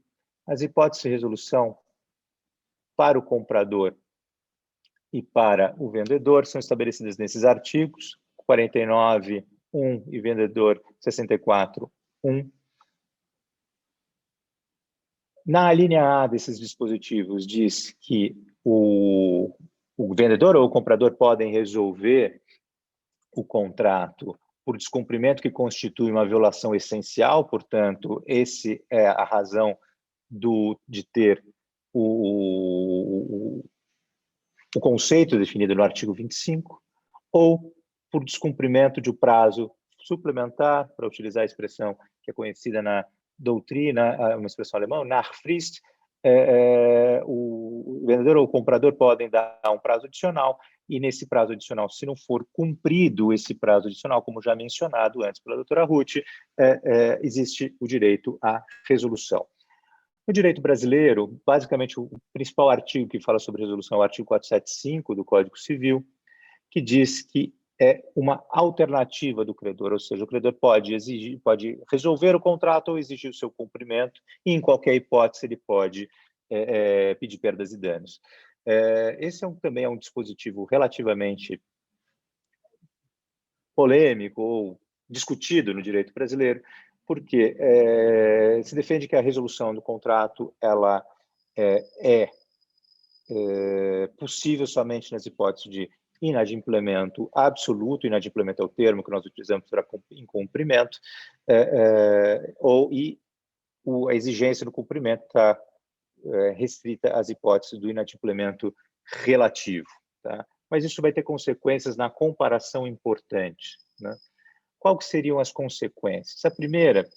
Speaker 3: as hipóteses de resolução para o comprador e para o vendedor são estabelecidas nesses artigos, 49.1 e vendedor 64.1. Na linha A desses dispositivos diz que o vendedor ou o comprador podem resolver o contrato por descumprimento que constitui uma violação essencial, portanto, esse é a razão de ter o conceito definido no artigo 25, ou por descumprimento de um prazo suplementar, para utilizar a expressão que é conhecida na doutrina, uma expressão alemã, Nachfrist, o vendedor ou o comprador podem dar um prazo adicional, e nesse prazo adicional, se não for cumprido esse prazo adicional, como já mencionado antes pela doutora Ruth, existe o direito à resolução. No direito brasileiro, basicamente, o principal artigo que fala sobre resolução é o artigo 475 do Código Civil, que diz que é uma alternativa do credor, ou seja, o credor pode resolver o contrato ou exigir o seu cumprimento, e em qualquer hipótese ele pode pedir perdas e danos. Esse também é um dispositivo relativamente polêmico ou discutido no direito brasileiro, porque se defende que a resolução do contrato ela é possível somente nas hipóteses de inadimplemento absoluto, inadimplemento é o termo que nós utilizamos para incumprimento, a exigência do cumprimento está restrita às hipóteses do inadimplemento relativo. Tá? Mas isso vai ter consequências na comparação importante. Né? Qual que seriam as consequências? A primeira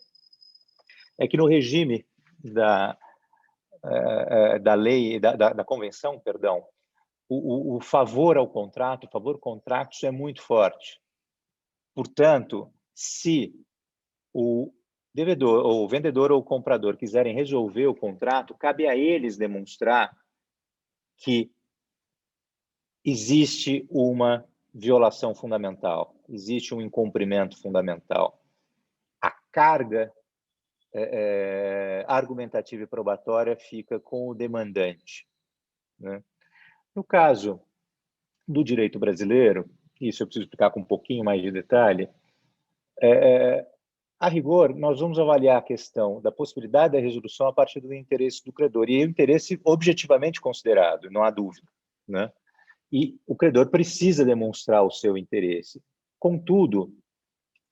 Speaker 3: é que no regime da lei, da convenção, perdão, o favor ao contrato, o favor contractus é muito forte. Portanto, se o devedor, ou o vendedor ou o comprador quiserem resolver o contrato, cabe a eles demonstrar que existe uma violação fundamental, existe um incumprimento fundamental. A carga argumentativa e probatória fica com o demandante. Né? No caso do direito brasileiro, isso eu preciso explicar com um pouquinho mais de detalhe, a rigor, nós vamos avaliar a questão da possibilidade da resolução a partir do interesse do credor, e é um interesse objetivamente considerado, não há dúvida. Né? E o credor precisa demonstrar o seu interesse. Contudo,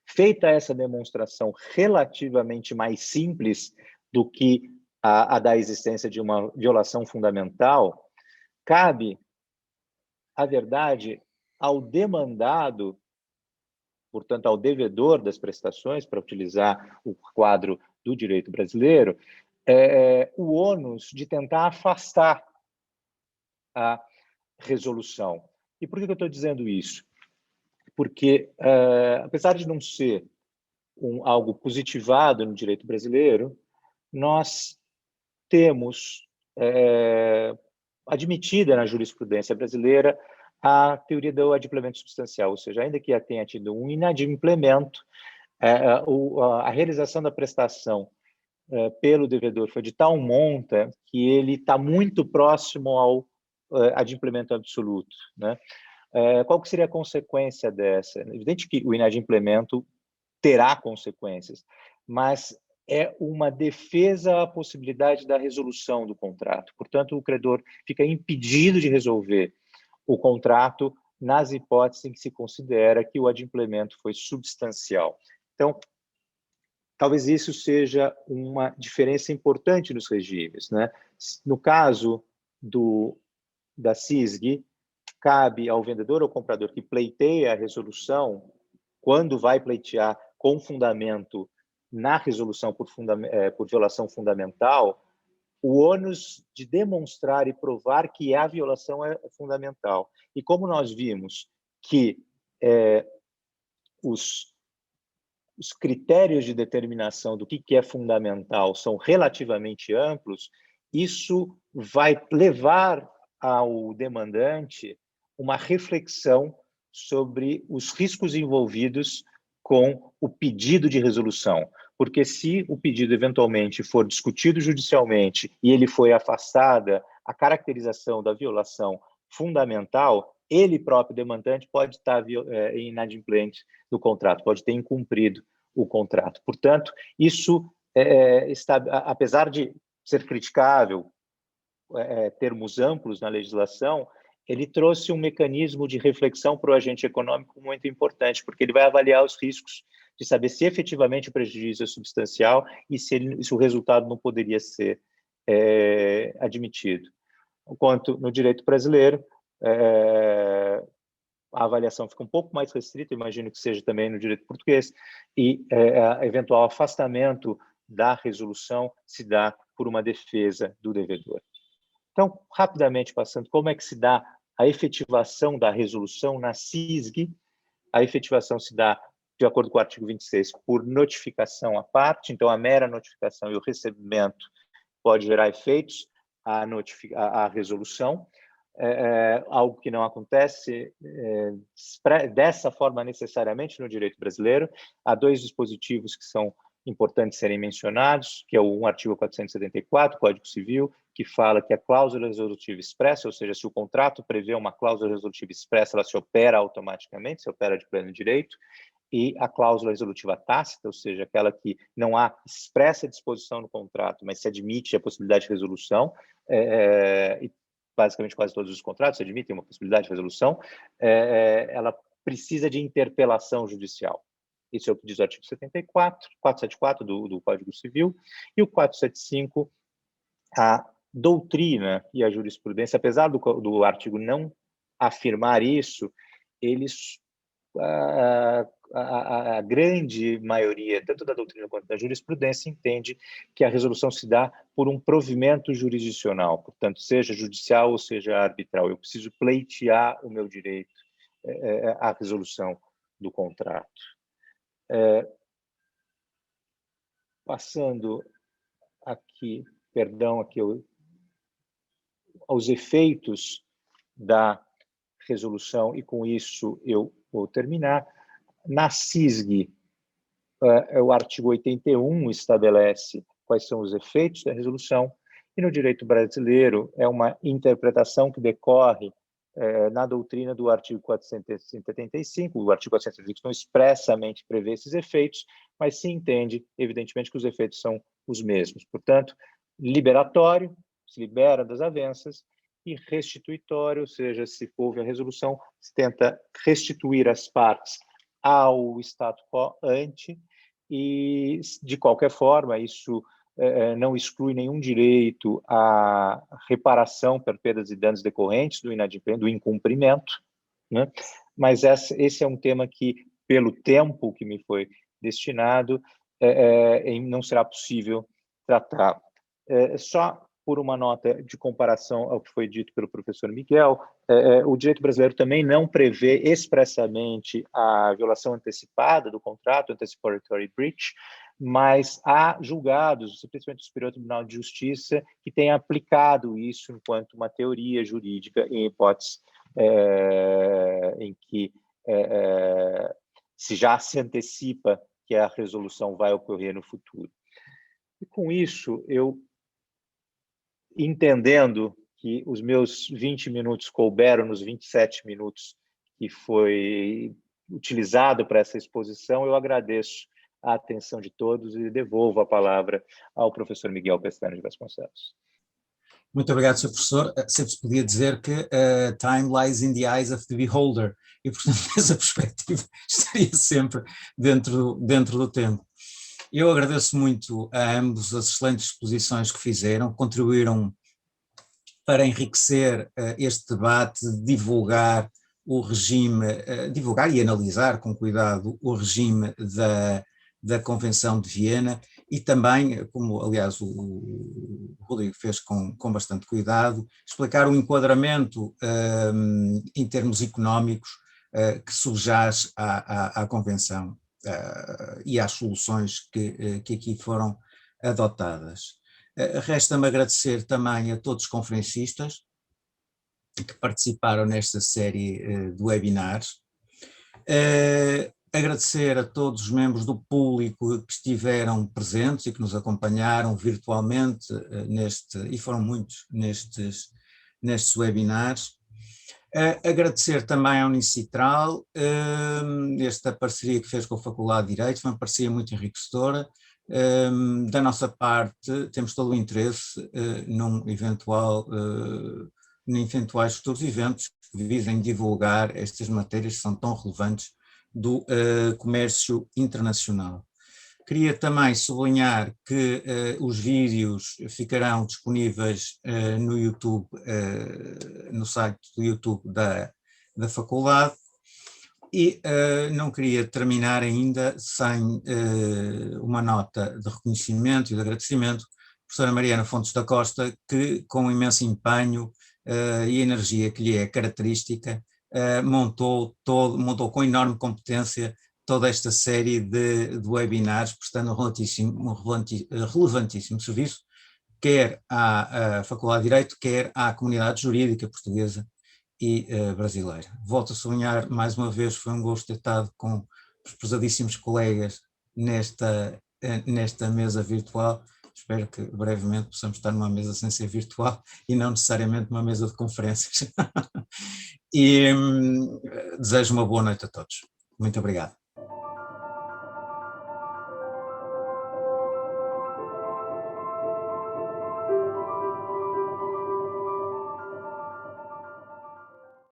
Speaker 3: feita essa demonstração relativamente mais simples do que a da existência de uma violação fundamental, cabe, a verdade, ao demandado, portanto, ao devedor das prestações, para utilizar o quadro do direito brasileiro, o ônus de tentar afastar a resolução. E por que eu estou dizendo isso? Porque, apesar de não ser algo positivado no direito brasileiro, nós temos admitida na jurisprudência brasileira a teoria do adimplemento substancial, ou seja, ainda que tenha tido um inadimplemento, a realização da prestação pelo devedor foi de tal monta que ele está muito próximo ao adimplemento absoluto. Né? Qual que seria a consequência dessa? É evidente que o inadimplemento terá consequências, mas é uma defesa à possibilidade da resolução do contrato. Portanto, o credor fica impedido de resolver o contrato nas hipóteses em que se considera que o adimplemento foi substancial. Então, talvez isso seja uma diferença importante nos regimes, né? No caso da CISG, cabe ao vendedor ou comprador que pleiteia a resolução, quando vai pleitear com fundamento na resolução por violação fundamental, o ônus de demonstrar e provar que a violação é fundamental. E como nós vimos que os critérios de determinação do que é fundamental são relativamente amplos, isso vai levar ao demandante uma reflexão sobre os riscos envolvidos com o pedido de resolução. Porque se o pedido eventualmente for discutido judicialmente e ele foi afastada a caracterização da violação fundamental, ele próprio, demandante, pode estar inadimplente do contrato, pode ter incumprido o contrato. Portanto, isso está, apesar de ser criticável, termos amplos na legislação, ele trouxe um mecanismo de reflexão para o agente econômico muito importante, porque ele vai avaliar os riscos de saber se efetivamente o prejuízo é substancial e se o resultado não poderia ser admitido. Enquanto no direito brasileiro, a avaliação fica um pouco mais restrita, imagino que seja também no direito português, e eventual afastamento da resolução se dá por uma defesa do devedor. Então, rapidamente passando, como é que se dá a efetivação da resolução na CISG? A efetivação se dá, de acordo com o artigo 26, por notificação à parte, então a mera notificação e o recebimento pode gerar efeitos à resolução, algo que não acontece dessa forma necessariamente no direito brasileiro. Há dois dispositivos que são importantes serem mencionados, que é o artigo 474, Código Civil, que fala que a cláusula resolutiva expressa, ou seja, se o contrato prevê uma cláusula resolutiva expressa, ela se opera automaticamente, se opera de pleno direito, e a cláusula resolutiva tácita, ou seja, aquela que não há expressa disposição no contrato, mas se admite a possibilidade de resolução, e basicamente quase todos os contratos admitem uma possibilidade de resolução, ela precisa de interpelação judicial. Isso é o que diz o artigo 474 do Código Civil, e o 475, a doutrina e a jurisprudência, apesar do artigo não afirmar isso, eles, a grande maioria, tanto da doutrina quanto da jurisprudência, entende que a resolução se dá por um provimento jurisdicional, portanto, seja judicial ou seja arbitral. Eu preciso pleitear o meu direito à resolução do contrato. Passando aqui, aos efeitos da resolução, e com isso eu vou terminar. Na CISG, o artigo 81 estabelece quais são os efeitos da resolução, e no direito brasileiro é uma interpretação que decorre na doutrina do artigo 475, o artigo 475 não expressamente prevê esses efeitos, mas se entende, evidentemente, que os efeitos são os mesmos. Portanto, liberatório, se libera das avanças, e restituitório, ou seja, se houve a resolução, se tenta restituir as partes ao status quo ante, e, de qualquer forma, isso não exclui nenhum direito à reparação por perdas e danos decorrentes do inadimplemento, do incumprimento, né? Mas esse é um tema que, pelo tempo que me foi destinado, não será possível tratar. Só por uma nota de comparação ao que foi dito pelo professor Miguel, o direito brasileiro também não prevê expressamente a violação antecipada do contrato, anticipatory breach, mas há julgados, principalmente o Superior Tribunal de Justiça, que têm aplicado isso enquanto uma teoria jurídica em hipóteses em que já se antecipa que a resolução vai ocorrer no futuro. E com isso, eu, entendendo que os meus 20 minutos couberam nos 27 minutos que foi utilizado para essa exposição, eu agradeço a atenção de todos e devolvo a palavra ao professor Miguel Pestana de Vasconcelos.
Speaker 1: Muito obrigado, Sr. Professor. Sempre se podia dizer que time lies in the eyes of the beholder, e, portanto, essa perspectiva estaria sempre dentro do tempo. Eu agradeço muito a ambos as excelentes exposições que fizeram, contribuíram para enriquecer este debate, divulgar o regime, divulgar e analisar com cuidado o regime da Convenção de Viena, e também, como aliás o Rodrigo fez com bastante cuidado, explicar o enquadramento em termos económicos que subjaz à Convenção e às soluções que aqui foram adotadas. Resta-me agradecer também a todos os conferencistas que participaram nesta série de webinars. Agradecer a todos os membros do público que estiveram presentes e que nos acompanharam virtualmente e foram muitos nestes webinars. Agradecer também à Unicitral esta parceria que fez com a Faculdade de Direito, foi uma parceria muito enriquecedora. Da nossa parte, temos todo o interesse em eventuais futuros eventos que visem divulgar estas matérias que são tão relevantes do comércio internacional. Queria também sublinhar que os vídeos ficarão disponíveis no YouTube, no site do YouTube da Faculdade. E não queria terminar ainda sem uma nota de reconhecimento e de agradecimento à professora Mariana Fontes da Costa, que com imenso empenho e energia que lhe é característica, montou com enorme competência toda esta série de webinars, prestando um relevantíssimo serviço, quer à Faculdade de Direito, quer à comunidade jurídica portuguesa e brasileira. Volto a sublinhar mais uma vez, foi um gosto ter estado com os prezadíssimos colegas nesta mesa virtual. Espero que brevemente possamos estar numa mesa sem ser virtual e não necessariamente numa mesa de conferências. E desejo uma boa noite a todos. Muito obrigado.